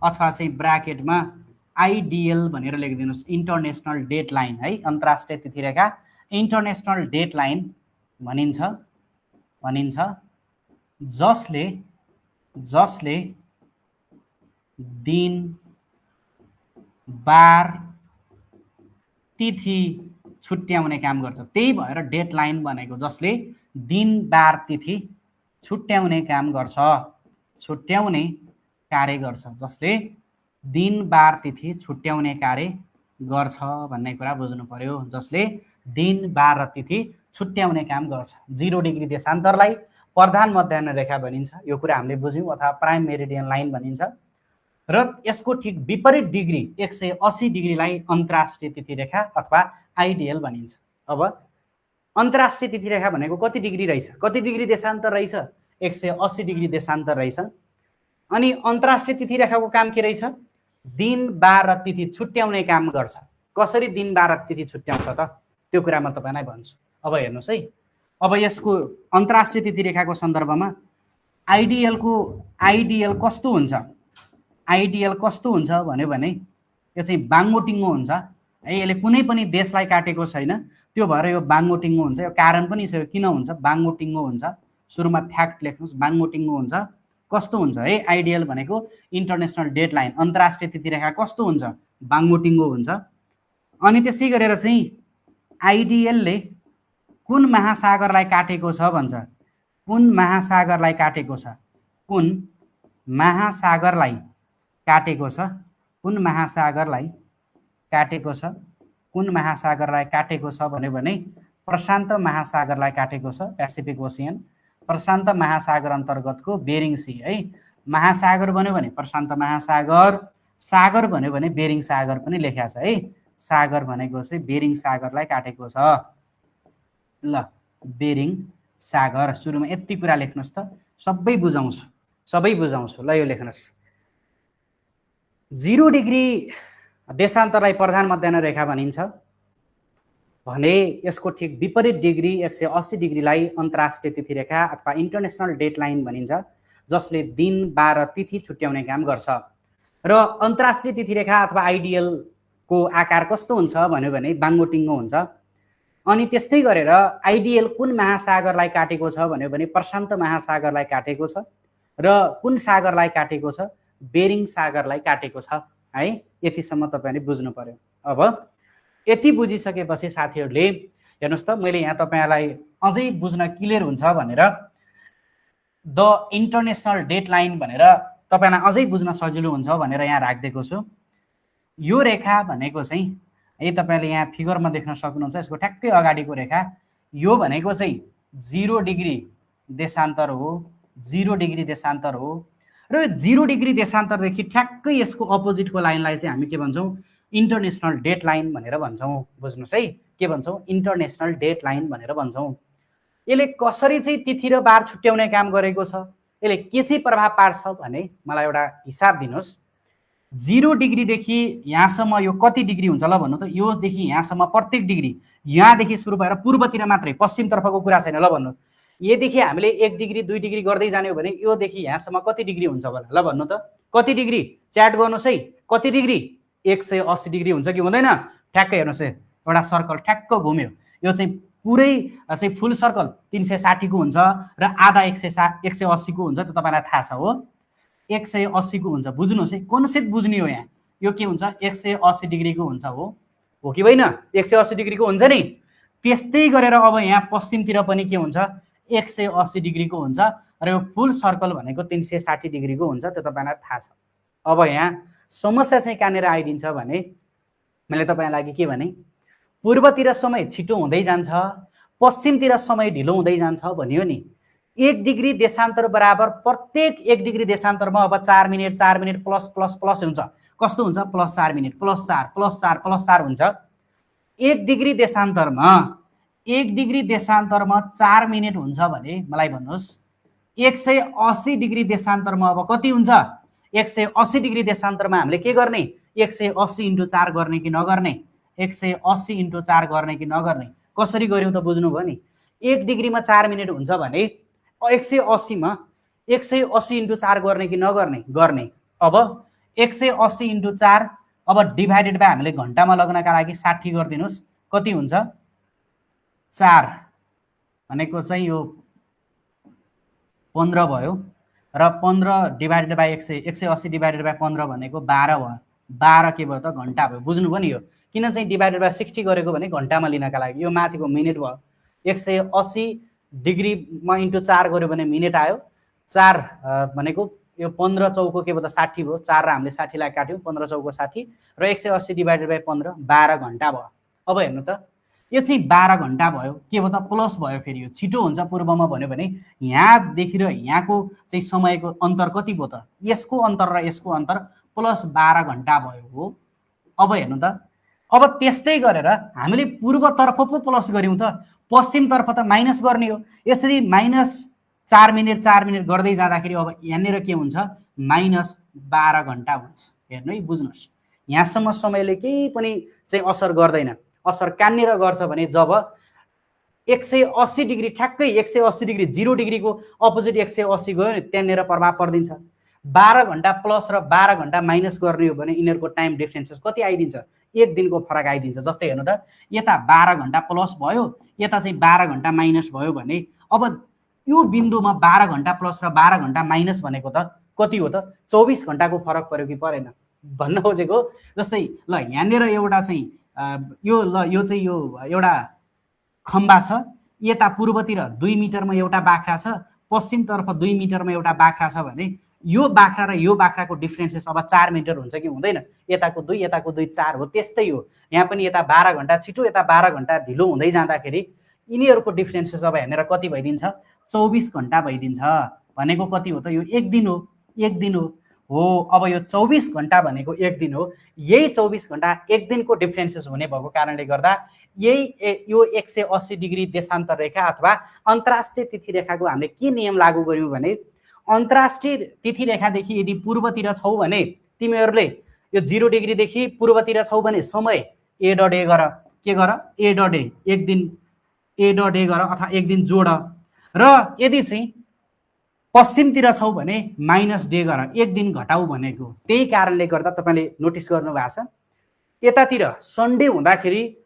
अथवा चाहिँ ब्राकेटमा आइडियल भनेर लेखिदिनुहोस्। इन्टरनेसनल डेट लाइन है, अन्तर्राष्ट्रिय तिथिरेखा इन्टरनेसनल डेट लाइन भनिन्छ जसले दिन बार तिथि छुट्याउने काम गर्छ। त्यही भएर डेट लाइन भनेको जसले दिन बार तिथि छुट्याउने काम गर्छ, छुट्याउने कार्य गर्छ, जसले दिन बार तिथि छुट्याउने कार्य गर्छ भन्ने कुरा बुझ्नु पर्यो। जसले दिन बार र तिथि छुट्याउने काम गर्छ। 0 डिग्री देशान्तरलाई प्रधान मध्याह्न रेखा भनिन्छ, यो कुरा हामीले बुझ्यौँ, अथवा प्राइम मेरिडियन लाइन भनिन्छ। र यसको ठिक विपरीत डिग्री 180 डिग्रीलाई अन्तर्राष्ट्रिय तिथिरेखा अथवा आइडियल भनिन्छ। अब अन्तर्राष्ट्रिय तिथिरेखा भनेको कति डिग्री रहेछ, कति डिग्री देशान्तर रहेछ, 180 डिग्री देशान्तर रहेछ। अनि अन्तर्राष्ट्रिय तिथिरेखाको काम के रहेछ, दिन बार र तिथि छुट्याउने काम गर्छ। कसरी दिन बार र तिथि छुट्याउँछ त, त्यो कुरा म तपाईँलाई भन्छु। अब हेर्नुहोस् है, अब यसको अन्तर्राष्ट्रिय तिथिरेखाको सन्दर्भमा आइडियल कस्तो हुन्छ, आइडियल कस्तो हुन्छ भन्यो भने यो चाहिँ बाङ्गोटिङ्गो हुन्छ है। यसले कुनै पनि देशलाई काटेको छैन, त्यो भएर यो बाङ्गोटिङ्गो हुन्छ। यो कारण पनि छ, किन हुन्छ बाङ्गोटिङ्गो हुन्छ। सुरुमा फ्याक्ट लेख्नुहोस्, बाङ्गोटिङ्गो हुन्छ। कस्तो हुन्छ है, आइडियल भनेको इन्टरनेसनल डेट लाइन अन्तर्राष्ट्रिय तिथिरेखा कस्तो हुन्छ, बाङ्गोटिङ्गो हुन्छ। अनि त्यसै गरेर चाहिँ आइडियलले कुन महासागरलाई काटेको छ भन्छ, कुन महासागरलाई काटेको छ, कुन महासागरलाई काटेको छ, कुन महासागरलाई काटेको छ, कुन महासागरलाई काटेको छ भन्यो भने प्रशान्त महासागरलाई काटेको छ, पेसिफिक ओसियन। प्रशान्त महासागर अन्तर्गतको बेरिङ सी है। महासागर भन्यो भने प्रशान्त महासागर, सागर भन्यो भने बेरिङ सागर पनि लेखा छ है। सागर भनेको चाहिँ बेरिङ सागरलाई काटेको छ। ल बेरिङ सागर, सुरुमा यति कुरा लेख्नुहोस् त, सबै बुझाउँछु। ल यो लेख्नुहोस्, 0 डिग्री देशान्तरलाई प्रधान मध्याह्न रेखा भनिन्छ भने यसको ठिक विपरीत डिग्री 180 डिग्रीलाई अन्तर्राष्ट्रिय तिथिरेखा अथवा इन्टरनेसनल डेट लाइन भनिन्छ, जसले दिन बार र तिथि छुट्याउने काम गर्छ। र अन्तर्राष्ट्रिय तिथिरेखा अथवा आइडियलको आकार कस्तो हुन्छ भन्यो भने बाङ्गोटिङ्गो हुन्छ। अनि त्यस्तै गरेर आइडियल कुन महासागरलाई काटेको छ भन्यो भने प्रशान्त महासागरलाई काटेको छ। र कुन सागरलाई काटेको छ, बेरिङ सागरलाई काटेको छ है। यतिसम्म तपाईँले बुझ्नु पर्यो। अब यति बुझिसकेपछि साथीहरूले हेर्नुहोस् त, मैले यहाँ तपाईँलाई अझै बुझ्न क्लियर हुन्छ भनेर द इन्टरनेसनल डेट लाइन भनेर तपाईँलाई अझै बुझ्न सजिलो हुन्छ भनेर यहाँ राखिदिएको छु। यो रेखा भनेको चाहिँ है तपाईँले यहाँ फिगरमा देख्न सक्नुहुन्छ, यसको ठ्याक्कै अगाडिको रेखा यो भनेको चाहिँ 0 डिग्री देशान्तर हो, 0 डिग्री देशान्तर हो। र 0 डिग्री देशान्तरदेखि ठ्याक्कै यसको अपोजिटको लाइनलाई चाहिँ हामी के भन्छौँ, इन्टरनेसनल डेट लाइन भनेर भन्छौँ। बुझ्नुहोस् है, के भन्छौँ, इन्टरनेसनल डेट लाइन भनेर भन्छौँ। यसले कसरी चाहिँ तिथि र बार छुट्याउने काम गरेको छ, यसले के चाहिँ प्रभाव पार्छ भने मलाई एउटा हिसाब दिनुहोस्। 0 डिग्रीदेखि यहाँसम्म यो कति डिग्री हुन्छ ल भन्नु त, योदेखि यहाँसम्म प्रत्येक डिग्री यहाँदेखि सुरु भएर पूर्वतिर मात्रै, पश्चिमतर्फको कुरा छैन ल भन्नु। यदेखि हामीले 1 डिग्री 2 डिग्री गर्दै जाने हो भने योदेखि यहाँसम्म कति डिग्री हुन्छ होला ल भन्नु त, कति डिग्री च्याट गर्नुहोस् है, कति डिग्री, 180 डिग्री हुन्छ कि हुँदैन। ठ्याक्कै हेर्नुहोस् है, एउटा सर्कल ठ्याक्क घुम्यो, यो चाहिँ पुरै चाहिँ फुल सर्कल 360 को हुन्छ र आधा 180 को हुन्छ, त्यो तपाईँलाई थाहा छ हो, 180 को हुन्छ। बुझ्नुहोस् है, कन्सेप्ट बुझ्ने हो यहाँ। यो के हुन्छ, 180 डिग्रीको हुन्छ हो कि होइन, 180 डिग्रीको हुन्छ नि। त्यस्तै गरेर अब यहाँ पश्चिमतिर पनि के हुन्छ, 180 डिग्रीको हुन्छ र यो फुल सर्कल भनेको 360 डिग्रीको हुन्छ, त्यो तपाईँलाई थाहा छ। अब यहाँ समस्या चाहिँ कहाँनिर आइदिन्छ भने, मैले तपाईँलाई के भने, पूर्वतिर समय छिटो हुँदै जान्छ, पश्चिमतिर समय ढिलो हुँदै जान्छ भनियो नि। 1 डिग्री देशान्तर बराबर प्रत्येक 1 डिग्री देशान्तरमा अब 4 मिनट प्लस प्लस प्लस हुन्छ। कस्तो हुन्छ, +4 मिनट +4 हुन्छ। 1 डिग्री देशान्तरमा 4 मिनट हुन्छ भने मलाई भन्नुहोस् 180 डिग्री देशान्तरमा अब कति हुन्छ। 180 डिग्री देशान्तरमा हामीले के गर्ने, 180 × 4 गर्ने कि नगर्ने, 180 × 4 गर्ने कि नगर्ने। कसरी गर्यौँ त बुझ्नुभयो नि। 1 डिग्रीमा 4 मिनट हुन्छ भने 180 मा 180 × 4 गर्ने कि नगर्ने, गर्ने। अब 180 × 4 अब डिभाइडेड बाई हामीले घन्टामा लग्नका लागि 60 गरिदिनुहोस्, कति हुन्छ, 4 भनेको चाहिँ यो 15 भयो र 15 डिभाइडेड बाई 180 डिभाइडेड बाई 15 भनेको 12 भयो। 12 के भयो त, घन्टा भयो। बुझ्नुभयो नि। यो किन चाहिँ डिभाइडेड बाई 60 गरेको भने घन्टामा लिनका लागि, यो माथिको मिनट भयो। 180 डिग्रीमा × 4 गऱ्यो भने मिनट आयो। 4 भनेको यो 15 चौको के भयो त 60 भयो। 4 र हामीले 60 लाई काट्यौँ, 15 चौको 60 र 180 डिभाइडेड बाई 15 12 घन्टा भयो। अब हेर्नु त, यो चाहिँ 12 घन्टा भयो, के भयो त प्लस भयो। फेरि यो छिटो हुन्छ पूर्वमा भन्यो भने यहाँदेखि र यहाँको चाहिँ समयको अन्तर कति भयो त, यसको अन्तर र यसको अन्तर +12 घन्टा भयो हो। अब हेर्नु त, अब त्यस्तै गरेर हामीले पूर्वतर्फ पो प्लस गऱ्यौँ त, पश्चिमतर्फ त माइनस गर्ने हो। यसरी -4 मिनट गर्दै जाँदाखेरि अब यहाँनिर के हुन्छ, -12 घन्टा हुन्छ। हेर्नु है, बुझ्नुहोस्, यहाँसम्म समयले केही पनि चाहिँ असर गर्दैन। असर कहाँनिर गर्छ भने जब 180 डिग्री ठ्याक्कै 180 डिग्री 0 डिग्रीको अपोजिट 180 गयो नि, त्यहाँनिर प्रभाव परिदिन्छ। 12 घन्टा प्लस र 12 घन्टा माइनस गर्ने हो भने यिनीहरूको टाइम डिफ्रेन्सेस कति आइदिन्छ, 1 दिनको फरक आइदिन्छ। जस्तै हेर्नु त, यता 12 घन्टा प्लस भयो, यता चाहिँ 12 घन्टा माइनस भयो भने अब यो बिन्दुमा 12 घन्टा प्लस र 12 घन्टा माइनस भनेको त कति हो त, 24 घन्टाको फरक पर्यो कि परेन भन्न खोजेको। जस्तै ल यहाँनिर एउटा चाहिँ यो चाहिँ यो एउटा खम्बा छ, यता पूर्वतिर 2 मिटरमा एउटा बाख्रा छ, पश्चिमतर्फ 2 मिटरमा एउटा बाख्रा छ भने यो बाख्रा र यो बाख्राको डिफ्रेन्सेस अब 4 मिटर हुन्छ कि हुँदैन। यताको 2 यताको 2 4 हो। त्यस्तै हो यहाँ पनि, यता 12 घन्टा छिटो यता 12 घन्टा ढिलो हुँदै जाँदाखेरि यिनीहरूको डिफ्रेन्सेस अब यहाँनिर कति भइदिन्छ, 24 घन्टा भइदिन्छ। भनेको कति हो त, यो 1 दिन हो। 1 दिन हो। अब यो 24 घन्टा भनेको 1 दिन हो। यही 24 घन्टा 1 दिनको डिफ्रेन्सेस हुने भएको कारणले गर्दा यही यो 180 डिग्री देशान्तर रेखा अथवा अन्तर्राष्ट्रिय तिथि रेखाको हामीले के नियम लागू गर्यौँ भने, अन्तर्राष्ट्रिय तिथि रेखादेखि यदि पूर्वतिर छौ भने तिमीहरूले यो 0 डिग्रीदेखि पूर्वतिर छौ भने समय ए डट ए गर, के गर, ए डट ए, 1 दिन ए डट ए गर अथवा 1 दिन जोड। र यदि चाहिँ पश्चिमतिर छौ भने -डे गर, 1 दिन घटाउ भनेको। त्यही कारणले गर्दा तपाईँले नोटिस गर्नुभएको छ, यतातिर सन्डे हुँदाखेरि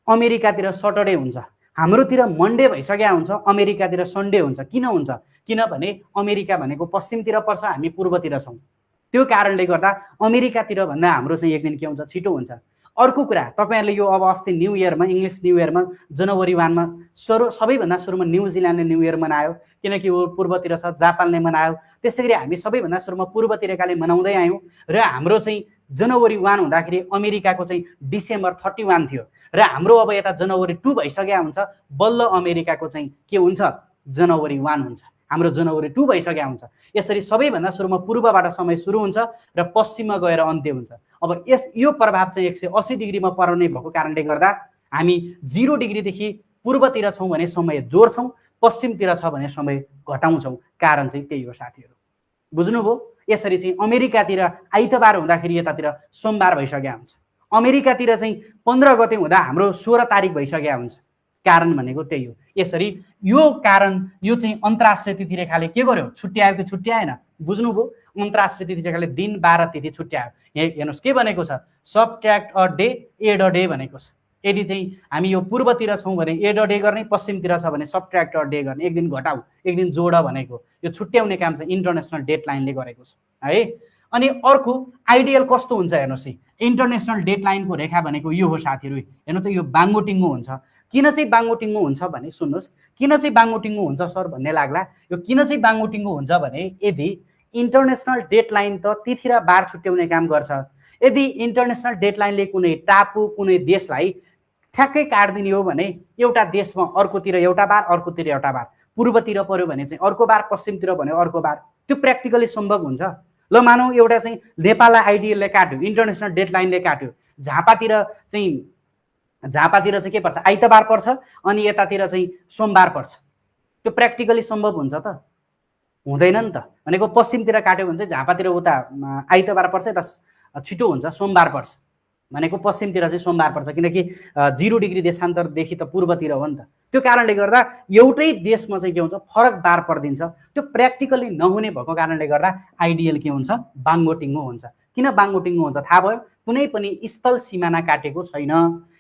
अमेरिकातिर सटरडे हुन्छ, हाम्रोतिर मन्डे भइसक्या हुन्छ, अमेरिकातिर सन्डे हुन्छ। किन हुन्छ, किनभने अमेरिका भनेको पश्चिमतिर पर्छ, हामी पूर्वतिर छौँ। त्यो कारणले गर्दा अमेरिकातिर भन्दा हाम्रो चाहिँ 1 दिन के हुन्छ, छिटो हुन्छ। अर्को कुरा, तपाईहरुले यो अब अस्ति न्यू इयरमा, इङ्ग्लिस न्यू इयरमा जनवरी 1 मा सबैभन्दा सुरुमा न्युजिल्यान्डले न्यू इयर मनायो, किनकि वो पूर्वतिर छ, जापानले मनायो। त्यसैगरी हामी सबैभन्दा सुरुमा पूर्वतिरकाले मनाउँदै आयौँ र हाम्रो चाहिँ जनवरी 1 हुँदाखेरि अमेरिकाको चाहिँ डिसेम्बर 31 थियो र हाम्रो अब यता जनवरी 2 भइसक्या हुन्छ, बल्ल अमेरिकाको चाहिँ के हुन्छ, जनवरी 1 हुन्छ, हाम्रो जनवरी 2 भइसक्या हुन्छ। यसरी सबैभन्दा सुरुमा पूर्वबाट समय सुरु हुन्छ र पश्चिममा गएर अन्त्य हुन्छ। अब यो प्रभाव चाहिँ 180 डिग्रीमा पर्ने भएको कारणले गर्दा हामी 0 डिग्रीदेखि पूर्वतिर छौँ भने समय जोड्छौँ, पश्चिमतिर छ भने समय घटाउँछौँ। कारण चाहिँ त्यही हो साथीहरू, बुझ्नुभयो? यसरी चाहिँ अमेरिकातिर आइतबार हुँदाखेरि यतातिर सोमबार भइसक्या हुन्छ, अमेरिकातिर चाहिँ 15 गते हुँदा हाम्रो 16 तारिक भइसक्या हुन्छ। कारण भनेको त्यही हो। यसरी यो कारण यो चाहिँ अन्तर्राष्ट्रिय तिथि रेखाले के गर्यो, छुट्यायो कि छुट्याएन, बुझ्नुभयो? अन्तर्राष्ट्रिय तिथि रेखाले दिन 12 तिथि छुट्यायो। यहाँ हेर्नुहोस् के भनेको छ, subtract a day add a day भनेको छ। यदि चाहिँ हामी यो पूर्वतिर छौँ भने एड अ डे गर्ने, पश्चिमतिर छ भने सबट्र्याक्ट अ डे गर्ने, एक दिन घटाऊ एक दिन जोड भनेको यो छुट्याउने काम चाहिँ इन्टरनेसनल डेडलाइनले गरेको छ है। अनि अर्को आइडियल कस्तो हुन्छ हेर्नुहोस् है, इन्टरनेसनल डेडलाइनको रेखा भनेको यो हो साथीहरू। हेर्नु त यो बाङ्गोटिङ्गो हुन्छ। किन चाहिँ बाङ्गोटिङ्गो हुन्छ भने सुन्नुहोस्, किन चाहिँ बाङ्गोटिङ्गो हुन्छ सर भन्ने लाग्ला। यो किन चाहिँ बाङ्गोटिङ्गो हुन्छ भने यदि इन्टरनेसनल डेडलाइन त तिथि र बार छुट्याउने काम गर्छ। यदि इन्टरनेसनल डेडलाइनले कुनै टापु कुनै देशलाई ठ्याक्कै काट्दिने हो भने एउटा देशमा अर्कोतिर एउटा बार, अर्कोतिर एउटा बार, पूर्वतिर पर्यो भने चाहिँ अर्को बार, पश्चिमतिर भन्यो अर्को बार, त्यो प्र्याक्टिकली सम्भव हुन्छ। ल मानौ एउटा चाहिँ नेपाललाई आइडिएलले काट्यो, इन्टरनेसनल डेडलाइनले काट्यो, झापातिर चाहिँ के पर्छ, आइतबार पर्छ, अनि यतातिर चाहिँ सोमबार पर्छ। त्यो प्र्याक्टिकली सम्भव हुन्छ त? हुँदैन नि त। भनेको पश्चिमतिर काट्यो भने चाहिँ झापातिर उता आइतबार पर्छ, यता छिटो हुन्छ, सोमबार पर्छ। भनेको पश्चिमतिर चाहिँ सोमबार पर्छ, किनकि 0 डिग्री देशान्तरदेखि त पूर्वतिर हो नि त। त्यो कारणले गर्दा एउटै देशमा चाहिँ के हुन्छ, फरक बार परिदिन्छ। त्यो प्र्याक्टिकली नहुने भएको कारणले गर्दा आइडियल के हुन्छ, बाङ्गोटिङ्गो हुन्छ। किन बाङ्गोटिङ्गो हुन्छ थाहा भयो? कुनै पनि स्थल सिमाना काटेको छैन,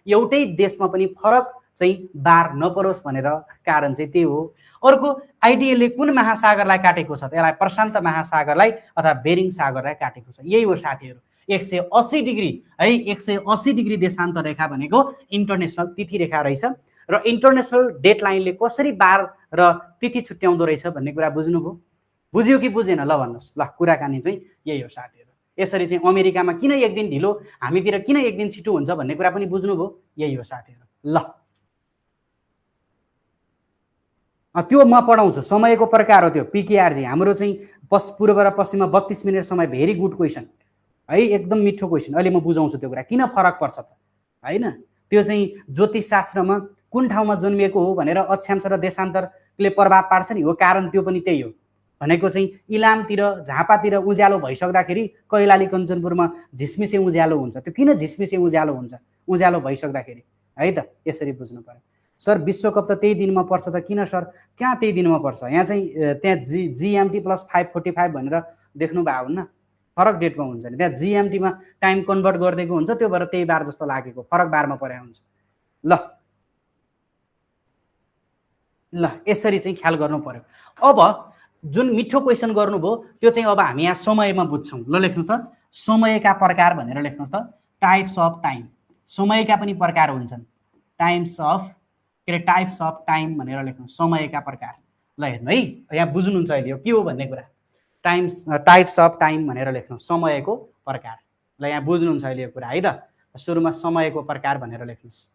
एउटै देशमा पनि फरक चाहिँ बार नपरोस् भनेर कारण चाहिँ त्यही हो। अर्को आइडियलले कुन महासागरलाई काटेको छ त? यसलाई प्रशान्त महासागरलाई अथवा बेरिङ सागरलाई काटेको छ। यही हो साथीहरू, 180 डिग्री है, 180 डिग्री देशान्तर रेखा भनेको इन्टरनेसनल तिथि रेखा रहेछ। र इन्टरनेसनल डेडलाइनले कसरी बार र तिथि छुट्याउँदो रहेछ भन्ने कुरा बुझ्नुभयो? बुझ्यो कि बुझेन? ल भन्नुहोस्। ल कुराकानी चाहिँ यही हो साथीहरू। यसरी चाहिँ अमेरिकामा किन एक दिन ढिलो, हामीतिर किन एक दिन छिटो हुन्छ भन्ने कुरा पनि बुझ्नुभयो? यही हो साथीहरू। ल त्यो म पढाउँछु, समयको प्रकार हो त्यो पिकेआरजी। हाम्रो चाहिँ पूर्व र पश्चिममा 32 मिनट समय। भेरी गुड क्वेसन है, एकदम मिठो क्वेसन। अहिले म बुझाउँछु त्यो कुरा किन फरक पर्छ त हैन। त्यो चाहिँ ज्योतिष शास्त्रमा कुन ठाउँमा जन्मिएको हो भनेर अक्षांश र देशान्तरले प्रभाव पार्छ नि, हो कारण त्यो पनि त्यही हो। भनेको चाहिँ इलामतिर झापातिर उज्यालो भइसक्दाखेरि कैलाली कञ्चनपुरमा झिसमिसे उज्यालो हुन्छ। त्यो किन झिसमिसे उज्यालो हुन्छ? उज्यालो भइसक्दाखेरि है त। यसरी बुझ्नु पर्यो। सर विश्वकप त त्यही दिनमा पर्छ त? किन सर, कहाँ त्यही दिनमा पर्छ? यहाँ चाहिँ त्यहाँ GMT + 5:45 भनेर देख्नु भयो हुन्न, फरक डेटमा हुन्छ नि। त्यहाँ GMTमा टाइम कन्भर्ट गरिदिएको हुन्छ, त्यो भएर त्यही बार जस्तो लागेको, फरक बारमा परे हुन्छ। ल यसरी चाहिँ ख्याल गर्नु पर्यो। अब जुन मिठो क्वेसन गर्नुभयो त्यो चाहिँ अब हामी यहाँ समयमा बुझ्छौँ। ल लेख्नु त, समयका प्रकार भनेर लेख्नु त, टाइप्स अफ टाइम। समयका पनि प्रकार हुन्छन्, टाइप्स अफ टाइम भनेर लेख्नु, समयका प्रकार। ल हेर्नु है, यहाँ बुझ्नुहुन्छ अहिले यो के हो भन्ने कुरा। टाइप्स अफ टाइम भनेर लेख्नु, समयको प्रकार। ल यहाँ बुझ्नुहुन्छ अहिले यो कुरा है त। सुरुमा समयको प्रकार भनेर लेख्नुहोस्।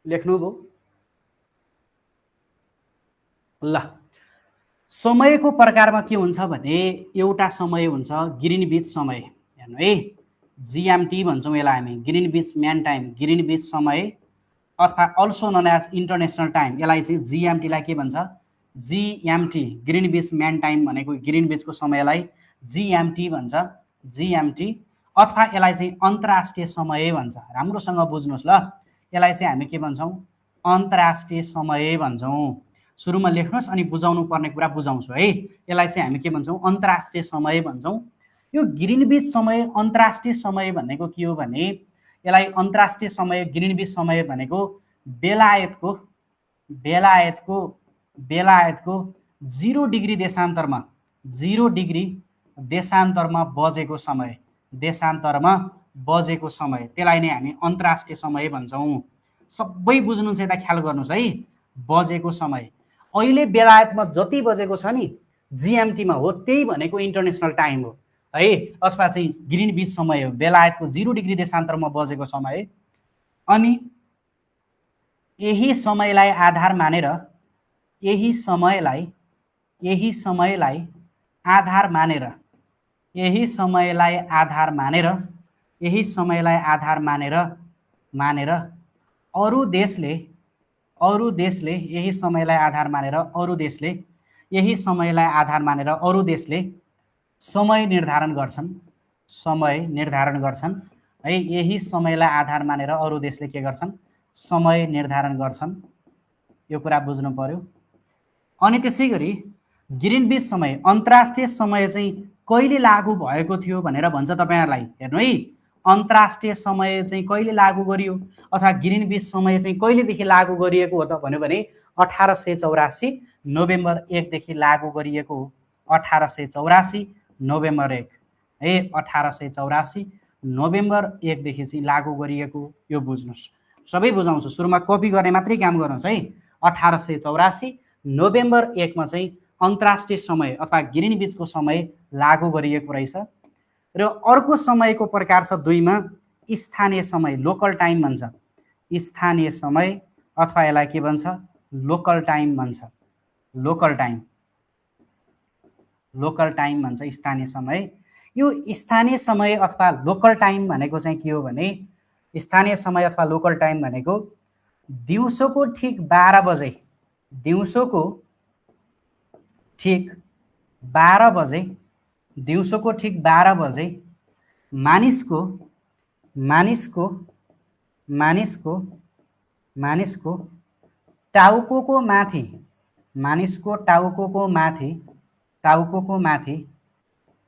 लेख्नुभयो? ल समयको प्रकारमा के हुन्छ भने एउटा समय हुन्छ ग्रिनविच समय। हेर्नु है, GMT भन्छौँ यसलाई हामी, ग्रिनविच म्यान टाइम, ग्रिनविच समय अथवा अल्सो नोन एज इन्टरनेसनल टाइम। यसलाई चाहिँ GMT लाई के भन्छ, GMT ग्रिनविच म्यान टाइम भनेको ग्रिनविचको समयलाई GMT भन्छ, GMT। अथवा यसलाई चाहिँ अन्तर्राष्ट्रिय समय भन्छ। राम्रोसँग बुझ्नुहोस् ल, यसलाई चाहिँ हामी के भन्छौँ, अन्तर्राष्ट्रिय समय भन्छौँ। सुरुमा लेख्नुहोस् अनि बुझाउनु पर्ने कुरा बुझाउँछु है। यसलाई चाहिँ हामी के भन्छौँ, अन्तर्राष्ट्रिय समय भन्छौँ। यो ग्रिनविच समय, अन्तर्राष्ट्रिय समय भनेको के हो भने यसलाई अन्तर्राष्ट्रिय समय, ग्रिनविच समय भनेको बेलायतको 0 डिग्री देशान्तरमा, 0 डिग्री देशान्तरमा बजेको समय, देशान्तरमा बजेको समय, त्यसलाई नै हामी अन्तर्राष्ट्रिय समय भन्छौँ। सबै बुझ्नुहुन्छ, यता ख्याल गर्नुहोस् है। बजेको समय अहिले बेलायतमा जति बजेको छ नि जिएमटीमा हो, त्यही भनेको इन्टरनेसनल टाइम हो है, अथवा चाहिँ ग्रिनविच समय हो, बेलायतको 0 डिग्री देशान्तरमा बजेको समय। अनि यही समयलाई आधार मानेर यही समयलाई आधार मानेर यही समयलाई आधार मानेर यही समयलाई आधार मानेर अरू देशले यही समयलाई आधार मानेर अरू देशले यही समयलाई आधार मानेर अरू देशले समय निर्धारण गर्छन् है। यही समयलाई आधार मानेर अरू देशले के गर्छन्? समय निर्धारण गर्छन्। यो कुरा बुझ्नु पर्यो। अनि त्यसै गरी ग्रिनविच समय, अन्तर्राष्ट्रिय समय चाहिँ कहिले लागू भएको थियो भनेर भन्छ तपाईहरुलाई। हेर्नु है, अन्तर्राष्ट्रिय समय चाहिँ कहिले लागू गरियो अथवा ग्रिनविच समय चाहिँ कहिलेदेखि लागू गरिएको हो त भन्यो भने 1884 नोभेम्बर 1 देखि लागू गरिएको हो। 1884 नोभेम्बर 1 है, 1884 नोभेम्बर 1 देखि चाहिँ लागू गरिएको। यो बुझ्नुस्, सबै बुझाउँछु, सुरुमा कपी गर्ने मात्रै काम गर्नुस् है। 1884 नोभेम्बर 1 मा चाहिँ अन्तर्राष्ट्रिय समय अथवा ग्रिनविचको समय लागू गरिएको रहेछ। र अर्को समयको प्रकार छ 2 मा स्थानीय समय, लोकल टाइम भन्छ। स्थानीय समय अथवा यसलाई के भन्छ? लोकल टाइम भन्छ। लोकल टाइम भन्छ स्थानीय समय। यो स्थानीय समय अथवा लोकल टाइम भनेको चाहिँ के हो भने, स्थानीय समय अथवा लोकल टाइम भनेको दिउँसोको ठीक 12 बजे, दिउँसोको ठीक 12 बजे, दिउँसोको ठीक 12 बजे मानिसको टाउकोको माथि, मानिसको टाउकोको माथि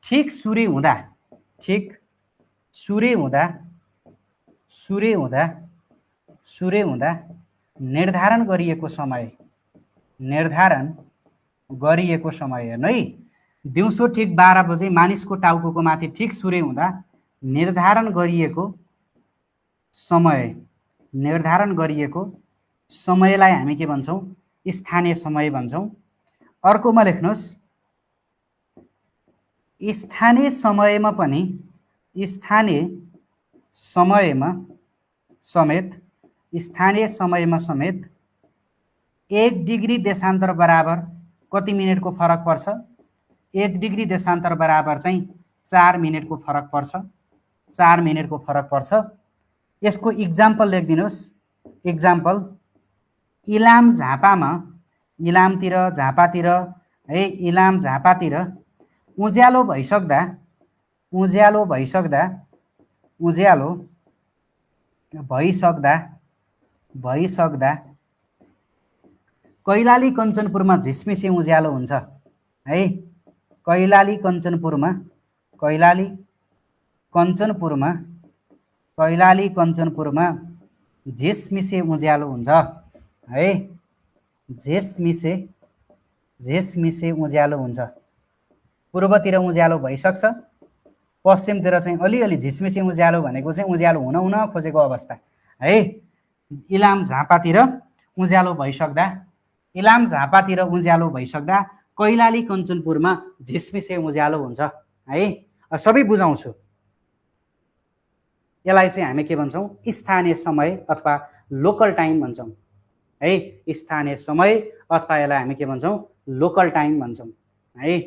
ठीक सूर्य हुँदा निर्धारण गरिएको समय हेर्नु है। दिउँसो ठीक 12 बजे मानिसको टाउकोको माथि ठीक सूर्य हुँदा निर्धारण गरिएको समयलाई हामी के भन्छौँ? स्थानीय समय भन्छौँ। अर्कोमा लेख्नुस्, स्थानीय समयमा समेत 1 डिग्री देशान्तर बराबर कति मिनेटको फरक पर्छ? 1 डिग्री देशान्तर बराबर चाहिँ 4 मिनेटको फरक पर्छ। 4 मिनेटको फरक पर्छ। यसको इक्जाम्पल लेखिदिनुस्। इक्जाम्पल, इलाम झापामा, इलामतिर झापातिर है, इलाम झापातिर उज्यालो भइसक्दा कैलाली कञ्चनपुरमा झिसमिसे उज्यालो हुन्छ है। कैलाली कञ्चनपुरमा झिसमिसे उज्यालो हुन्छ है। झिसमिसे उज्यालो हुन्छ। पूर्वतिर उज्यालो भइसक्छ, पश्चिमतिर चाहिँ अलिअलि झिसमिसे उज्यालो भनेको चाहिँ उज्यालो हुन खोजेको अवस्था है। इलाम झापातिर उज्यालो भइसक्दा कैलाली कञ्चनपुरमा झिसमिसे उज्यालो हुन्छ है। सबै बुझाउँछु। यसलाई चाहिँ हामी के भन्छौँ? स्थानीय समय अथवा लोकल टाइम भन्छौँ है। स्थानीय समय अथवा यसलाई हामी के भन्छौँ? लोकल टाइम भन्छौँ है।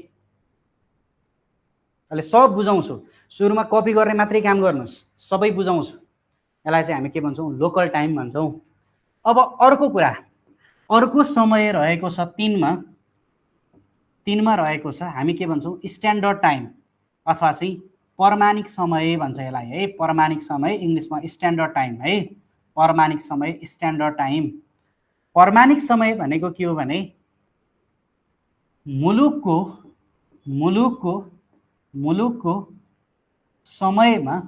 अहिले सब बुझाउँछु, सुरुमा कपी गर्ने मात्रै काम गर्नुस्, सबै बुझाउँछु। यसलाई चाहिँ हामी के भन्छौँ? लोकल टाइम भन्छौँ। अब अर्को कुरा, अर्को समय रहेको छ 3 मा रहेको छ, हामी के भन्छौँ? स्ट्यान्डर्ड टाइम अथवा चाहिँ प्रमाणिक समय भन्छ यसलाई है। प्रमाणिक समय, इङ्ग्लिसमा स्ट्यान्डर्ड टाइम है। प्रमाणिक समय, स्ट्यान्डर्ड टाइम। प्रमाणिक समय भनेको के हो भने मुलुकको समयमा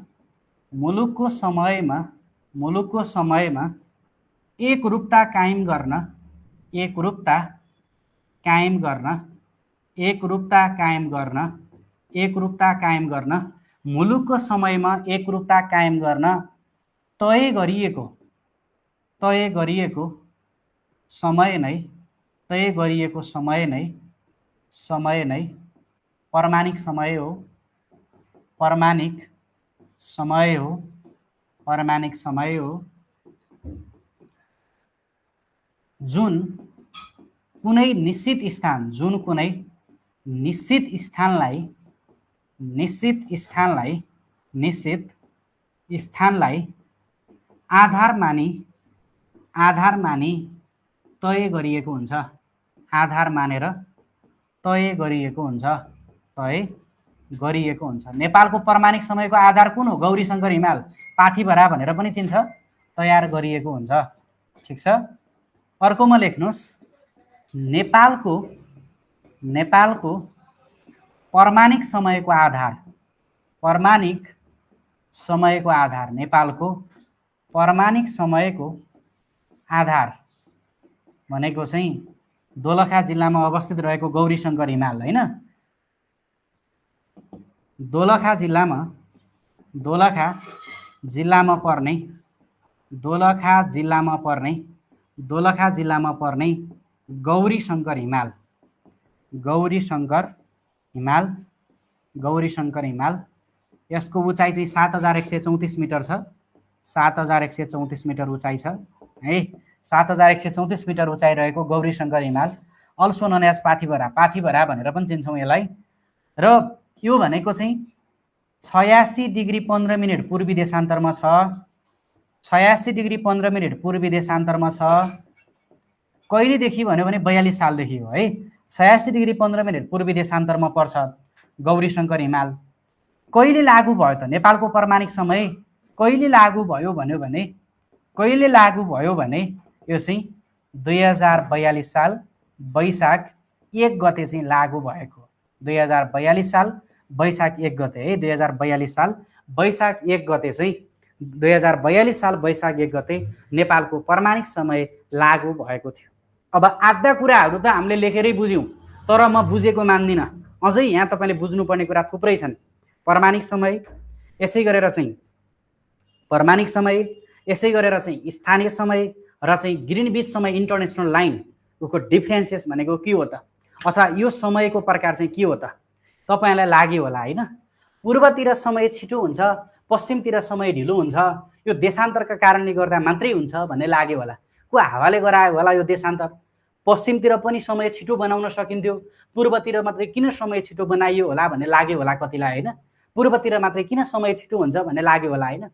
एकरूपता कायम गर्न एकरूपता कायम गर्न, मुलुकको समयमा एकरूपता कायम गर्न तय गरिएको समय नै प्रमाणिक समय हो जुन कुनै निश्चित स्थानलाई आधार मानी तय गरिएको हुन्छ। आधार मानेर तय गरिएको हुन्छ। नेपालको प्रमाणिक समयको आधार कुन हो? गौरीशंकर हिमाल, पाथिभरा भनेर पनि चिन्छ, तयार गरिएको हुन्छ। ठिक छ। अर्कोमा लेख्नुस्, नेपालको प्रमाणिक समयको आधार, नेपालको प्रमाणिक समयको आधार भनेको चाहिँ दोलखा जिल्लामा अवस्थित रहेको गौरीशंकर हिमाल हैन। दोलखा जिल्लामा पर्ने गौरीशंकर हिमाल यसको उचाइ चाहिँ 7134 मिटर छ। 7134 मिटर उचाइ छ है। 7134 मिटर उचाइ रहेको गौरीशंकर हिमाल, अल्सो नोन एज पाथिभरा भनेर पनि चिन्छौँ यसलाई। र यो भनेको चाहिँ 86 डिग्री 15 मिनट पूर्वी देशान्तरमा छ। 86 डिग्री 15 मिनट पूर्वी देशान्तरमा छ। कहिलेदेखि भन्यो भने 42 सालदेखि हो है। 86 डिग्री 15 मिनट पूर्वी देशान्तरमा पर्छ गौरीशंकर हिमाल। कहिले लागू भयो त नेपालको प्रमाणिक समय? कहिले लागू भयो भने यो चाहिँ 2042 साल वैशाख 1 गते चाहिँ लागू भएको। 2042 साल वैशाख 1 गते है। 2042 साल वैशाख 1 गते चाहिँ 2042 साल वैशाख 1 गते नेपालको प्रमाणिक समय लागू भएको थियो। अब आधा कुराहरू त हामीले लेखेरै बुझ्यौँ, तर म बुझेको मान्दिनँ। अझै यहाँ तपाईले बुझ्नुपर्ने कुरा थुप्रै छन्। प्रमाणिक समय, यसै गरेर चाहिँ प्रमाणिक समय, यसै गरेर चाहिँ स्थानीय समय र चाहिँ ग्रिनविच समय इन्टरनेसनल लाइन को डिफरेन्सेस भनेको के हो त, अथवा यो समयको प्रकार चाहिँ के हो त तपाईलाई लाग्यो होला हैन। पूर्वतिर समय छिटो हुन्छ, पश्चिमतिर समय ढिलो हुन्छ, यो देशान्तरका कारणले गर्दा मात्रै हुन्छ भन्ने लाग्यो होला। को हावाले गरायो होला यो देशान्तर? पश्चिमतिर पनि समय छिटो बनाउन सकिन्थ्यो, पूर्वतिर मात्रै किन समय छिटो बनाइयो होला भन्ने लाग्यो होला कतिलाई हैन। पूर्वतिर मात्रै किन समय छिटो हुन्छ भन्ने लाग्यो होला हैन।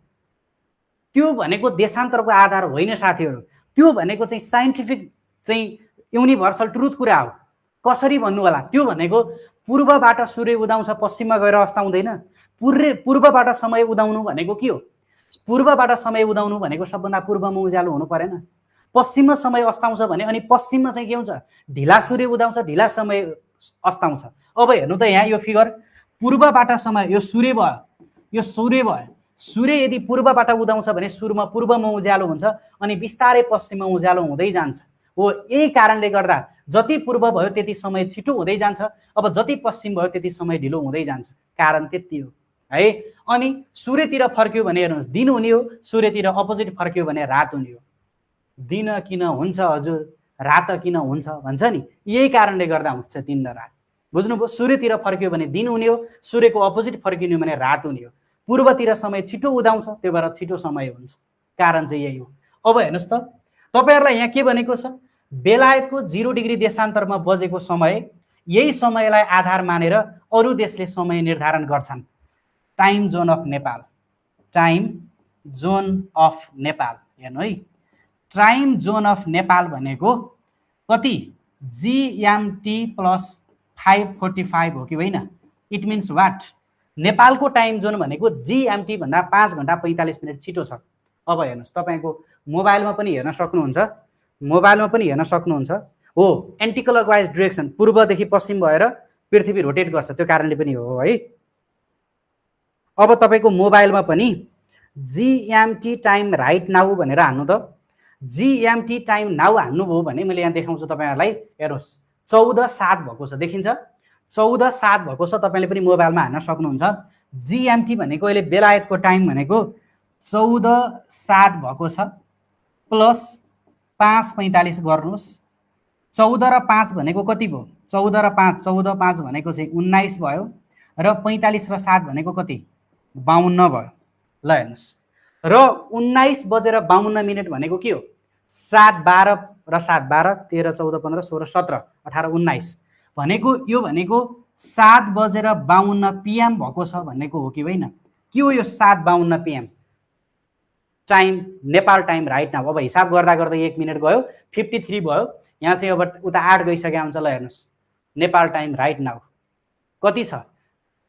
त्यो भनेको देशान्तरको आधार होइन साथीहरू। त्यो भनेको चाहिँ साइन्टिफिक चाहिँ युनिभर्सल ट्रुथ कुरा हो। कसरी भन्नु होला? त्यो भनेको पूर्वबाट सूर्य उदाउँछ, पश्चिममा गएर अस्ताउँदैन। पूर्वबाट समय उदाउनु भनेको के हो? पूर्वबाट समय उदाउनु भनेको सबभन्दा पूर्वमा उज्यालो हुनु परेन? पश्चिममा समय अस्ताउँछ भने अनि पश्चिममा चाहिँ के हुन्छ? ढिला सूर्य उदाउँछ, ढिला समय अस्ताउँछ। अब हेर्नु त यहाँ यो फिगर, पूर्वबाट समय, यो सूर्य भयो। सूर्य यदि पूर्वबाट उदाउँछ भने सुरुमा पूर्वमा उज्यालो हुन्छ अनि बिस्तारै पश्चिममा उज्यालो हुँदै जान्छ। हो, यही कारणले गर्दा जति पूर्व भयो त्यति समय छिटो हुँदै जान्छ, अब जति पश्चिम भयो त्यति समय ढिलो हुँदै जान्छ। कारण त्यति हो है। अनि सूर्यतिर फर्क्यो भने हेर्नुहोस् दिन हुने हो, सूर्यतिर अपोजिट फर्क्यो भने रात हुने हो। दिन किन हुन्छ हजुर, रात किन हुन्छ भन्छ नि, यही कारणले गर्दा हुन्छ दिन र रात। बुझ्नुभयो? सूर्यतिर फर्क्यो भने दिन हुने हो, सूर्यको अपोजिट फर्किनु भने रात हुने हो। पूर्वतिर समय छिटो उदाउँछ, त्यो भएर छिटो समय हुन्छ। कारण चाहिँ यही हो। अब हेर्नुहोस् त, तपाईहरुलाई यहाँ के भनेको छ? बेलायतको 0 डिग्री देशान्तरमा बजेको समय, यही समयलाई आधार मानेर अरू देशले समय निर्धारण गर्छन्। टाइम जोन अफ नेपाल, हेर्नु है, टाइम जोन अफ नेपाल भनेको कति? GMT + 545 हो कि होइन? It means what? नेपालको टाइम जोन भनेको GMT भन्दा 5 घण्टा 45 मिनट छिटो छ। अब हेर्नुहोस्, तपाईको मोबाइलमा पनि हेर्न सक्नुहुन्छ, हो, एन्टी क्लकवाइज डिरेक्सन, पूर्वदेखि पश्चिम भएर पृथ्वी रोटेट गर्छ, त्यो कारणले पनि हो है। अब तपाईको मोबाइलमा पनि GMT टाइम राइट नाउ भनेर हान्नु त। GMT टाइम नाउ हान्नुभयो भने मैले यहाँ देखाउँछु तपाईहरुलाई। हेर्नुहोस् 14:07 भएको छ, देखिन्छ? 14:07 भएको छ, तपाईँले पनि मोबाइलमा हान्न सक्नुहुन्छ। GMT भनेको अहिले बेलायतको टाइम भनेको 14:07 भएको छ प्लस 5:45 गर्नुहोस्। 14 र 5 भनेको कति भयो? 14 र 5, 14 5 भनेको चाहिँ 19 भयो र 45 र 7 भनेको कति? 52 भयो। ल हेर्नुहोस्, र 19:52 भनेको के हो? 7 12 र 7 12, 13 14 15 16 17 18 19 भनेको यो भनेको 7:52 PM भएको छ भनेको हो कि होइन? के हो यो 7:52 PM? Time, Nepal time right now. अब हिसाब गर्दा गर्दै 1 मिनट गयो, 53 भयो। यहाँ चाहिँ अब उता 8 गइसक्यो हुन्छ। ल हेर्नुहोस्, नेपाल टाइम राइट नाउ कति छ?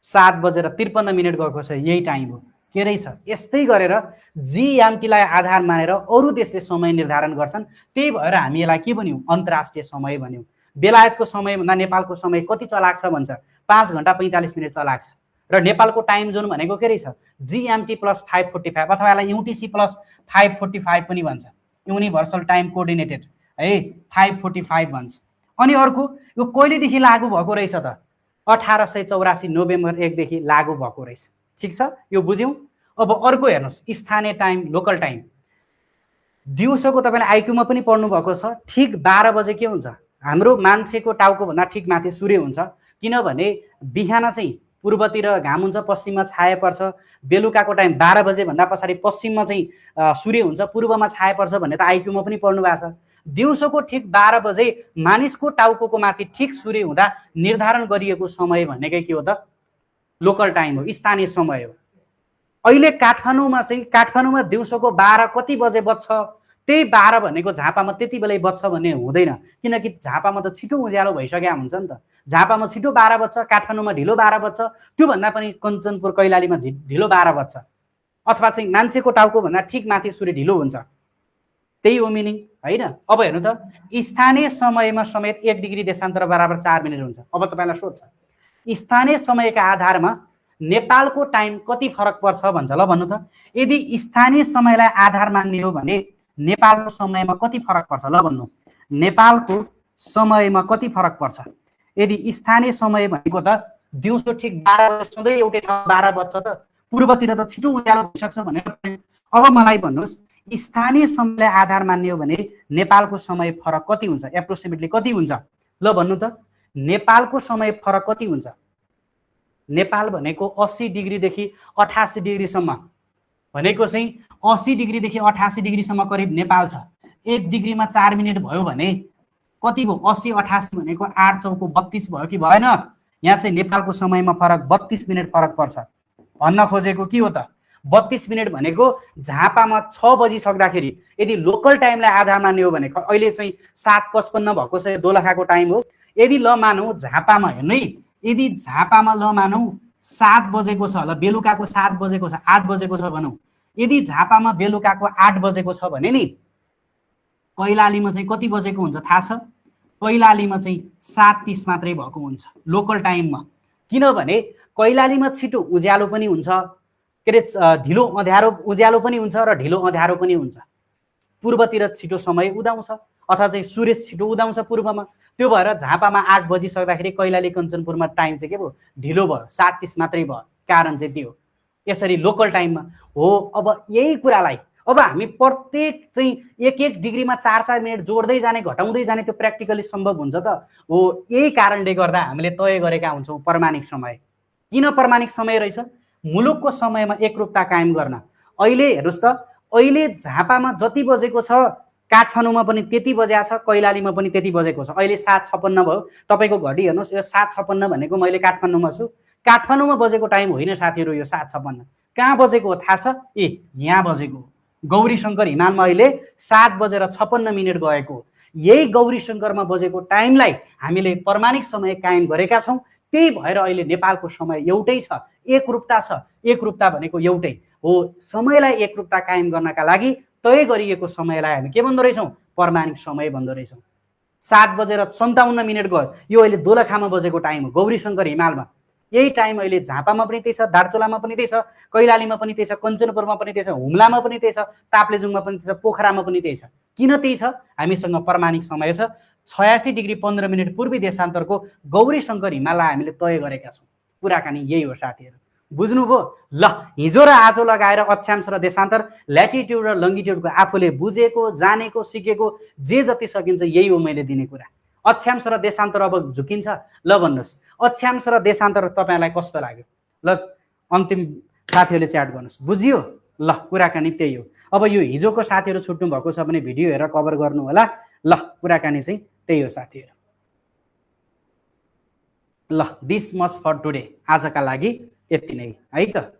7:53 गएको छ। यही टाइम हो, के रहेछ? यस्तै गरेर GMT-लाई आधार मानेर अरू देशले समय निर्धारण गर्छन्। त्यही भएर हामी यसलाई के भन्यौँ? अन्तर्राष्ट्रिय समय भन्यौँ। बेलायतको समयभन्दा नेपालको समय कति चलाक छ भन्छ? 5 घण्टा 45 मिनट चलाक छ। र नेपालको टाइम जोन भनेको के रहेछ? GMT + 545 अथवा यसलाई UTC + 545 पनि भन्छ, युनिभर्सल टाइम कोअर्डिनेटेड है, 545 भन्छ। अनि अर्को यो कहिलेदेखि लागू भएको रहेछ त? 1884 नोभेम्बर 1 देखि लागू भएको रहेछ। ठिक छ, यो बुझ्यौँ। अब अर्को हेर्नुहोस्, स्थानीय टाइम, लोकल टाइम। दिउँसोको तपाईँले आइक्यूमा पनि पढ्नु भएको छ, ठिक 12 बजे के हुन्छ? हाम्रो मान्छेको टाउको भन्दा ठिक माथि सूर्य हुन्छ। किनभने बिहान चाहिँ पूर्वतिर घाम हुन्छ, पश्चिममा छाया पर्छ। बेलुकाको टाइम 12 बजे भन्दा पछाडि पश्चिममा चाहिँ सूर्य हुन्छ, पूर्वमा छाया पर्छ भन्ने त आइक्यूमा पनि पढ्नु भएको छ। दिउँसोको ठिक 12 बजे मानिसको टाउको माथि ठिक सूर्य हुँदा निर्धारण गरिएको समय भनेकै के हो त? लोकल टाइम हो, स्थानीय समय हो। अहिले काठमाडौँमा दिउँसोको 12 कति बजे बज्छ? त्यही 12 भनेको झापामा त्यति बेलै बज्छ भन्ने हुँदैन, किनकि झापामा त छिटो उज्यालो भइसक्यो हुन्छ नि त। झापामा छिटो 12 बज्छ, काठमाडौँमा ढिलो 12 बज्छ, त्योभन्दा पनि कञ्चनपुर कैलालीमा ढिलो 12 बज्छ। अथवा चाहिँ मान्छेको टाउको भन्दा ठिक माथि सूर्य ढिलो हुन्छ। त्यही हो मिनिङ होइन। अब हेर्नु त, स्थानीय समयमा समेत 1 डिग्री देशान्तर बराबर 4 मिनट हुन्छ। अब तपाईँलाई सोध्छ, स्थानीय समयका आधारमा नेपालको टाइम कति फरक पर्छ भन्छ। ल भन्नु त, यदि स्थानीय समयलाई आधार मान्ने हो भने नेपालको समयमा कति फरक पर्छ? ल भन्नु, नेपालको समयमा कति फरक पर्छ? यदि स्थानीय समय भनेको त दिउँसो ठिक 12 बजे सधैँ एउटै ठाउँ 12 बज्छ त, पूर्वतिर त छिटो उज्यालो भइसक्छ भनेर। अब मलाई भन्नुहोस्, स्थानीय समयलाई आधार मान्ने हो भने नेपालको समय फरक कति हुन्छ? एप्रोक्सिमेटली कति हुन्छ? ल भन्नु त, नेपालको समय फरक कति हुन्छ? नेपाल भनेको 80 डिग्रीदेखि 88 डिग्रीसम्म भनेको चाहिँ 80 डिग्रीदेखि 88 डिग्रीसम्म करिब नेपाल छ। 1 डिग्रीमा 4 मिनट भयो भने कति भयो? 80 88 भनेको 8 चौको 32 भयो कि भएन? यहाँ चाहिँ नेपालको समयमा फरक 32 मिनट फरक पर्छ। भन्न खोजेको के हो त? 32 मिनट भनेको झापामा 6 बजिसक्दाखेरि यदि लोकल टाइमलाई आधार मान्ने हो भने अहिले चाहिँ 7:55 भएको छ, दोलखाको टाइम हो। यदि ल मानौँ झापामा, हेर्नु है, यदि झापामा ल मानौँ 7 बजेको छ, ल बेलुकाको 7 बजेको छ, 8 बजेको छ भनौँ। यदि झापामा बेलुकाको 8 बजेको छ भने नि कैलालीमा चाहिँ कति बजेको हुन्छ थाहा छ? कैलालीमा चाहिँ 7:30 मात्रै भएको हुन्छ लोकल टाइममा। किनभने कैलालीमा छिटो उज्यालो पनि हुन्छ, के अरे ढिलो अँध्यारो उज्यालो पनि हुन्छ र ढिलो अँध्यारो पनि हुन्छ। पूर्वतिर छिटो समय उदाउँछ अथवा चाहिँ सूर्य छिटो उदाउँछ पूर्वमा। त्यो भएर झापामा 8 बजिसक्दाखेरि कैलाली कञ्चनपुरमा टाइम चाहिँ के भयो? ढिलो भयो, 7:30 मात्रै भयो। कारण चाहिँ त्यो यसरी लोकल टाइममा हो। अब यही कुरालाई अब हामी प्रत्येक चाहिँ 1-1 डिग्रीमा 4-4 मिनट जोड्दै जाने, घटाउँदै जाने त्यो प्र्याक्टिकली सम्भव हुन्छ त हो। यही कारणले गर्दा हामीले तय गरेका हुन्छौँ प्रमाणिक समय। किन प्रमाणिक समय रहेछ? मुलुकको समयमा एकरूपता कायम गर्न। अहिले हेर्नुहोस् त, अहिले झापामा जति बजेको छ काठमाडौँमा पनि त्यति बजेको छ, कैलालीमा पनि त्यति बजेको छ। अहिले 7:56 भयो। तपाईँको घडी हेर्नुहोस्, यो 7:56 भनेको मैले काठमाडौँमा छु। काठमाडौँमा बजेको टाइम होइन साथीहरू, यो 7:56 कहाँ बजेको हो थाहा छ? यहाँ बजेको। गौरीशङ्कर हिमालमा अहिले 7:56 गएको। यही गौरीशङ्करमा बजेको टाइमलाई हामीले प्रमाणिक समय कायम गरेका छौँ। त्यही भएर अहिले नेपालको समय एउटै छ, एकरूपता छ। एकरूपता भनेको एउटै हो। समयलाई एकरूपता कायम गर्नका लागि तय गरिएको समयलाई हामी के भन्दो रहेछौँ? प्रमाणिक समय भन्दो रहेछौँ। 7:57 गयो। यो अहिले दोलखामा बजेको टाइम हो, गौरीशङ्कर हिमालमा। यही टाइम अहिले झापामा पनि त्यही छ, दार्चुलामा पनि त्यही छ, कैलालीमा पनि त्यही छ, कञ्चनपुरमा पनि त्यही छ, हुम्लामा पनि त्यही छ, ताप्लेजुङमा पनि त्यही छ, पोखरामा पनि त्यही छ। किन त्यही छ? हामीसँग प्रमाणिक समय छ। 86 डिग्री 15 मिनट पूर्वी देशान्तरको गौरी शङ्कर हिमालय हामीले तय गरेका छौँ। कुराकानी यही हो साथीहरू, बुझ्नुभयो? ल, हिजो र आज लगाएर अक्षांश र देशान्तर, ल्याटिट्युड र लङ्गिट्युडको आफूले बुझेको, जानेको, सिकेको जे जति सकिन्छ यही हो मैले दिने कुरा। अक्षांश र देशान्तर अब झुकिन्छ? ल भन्नुहोस्, अक्षांश र देशान्तर तपाईँलाई कस्तो लाग्यो? ल अन्तिम साथीहरूले च्याट गर्नुहोस्। बुझियो? ल, कुराकानी त्यही हो। अब यो हिजोको साथीहरू छुट्नु भएको छ भने भिडियो हेरेर कभर गर्नु होला। ल, कुराकानी चाहिँ त्यही हो साथीहरू। ल, दिस मच फर टुडे, आजका लागि यति नै है त।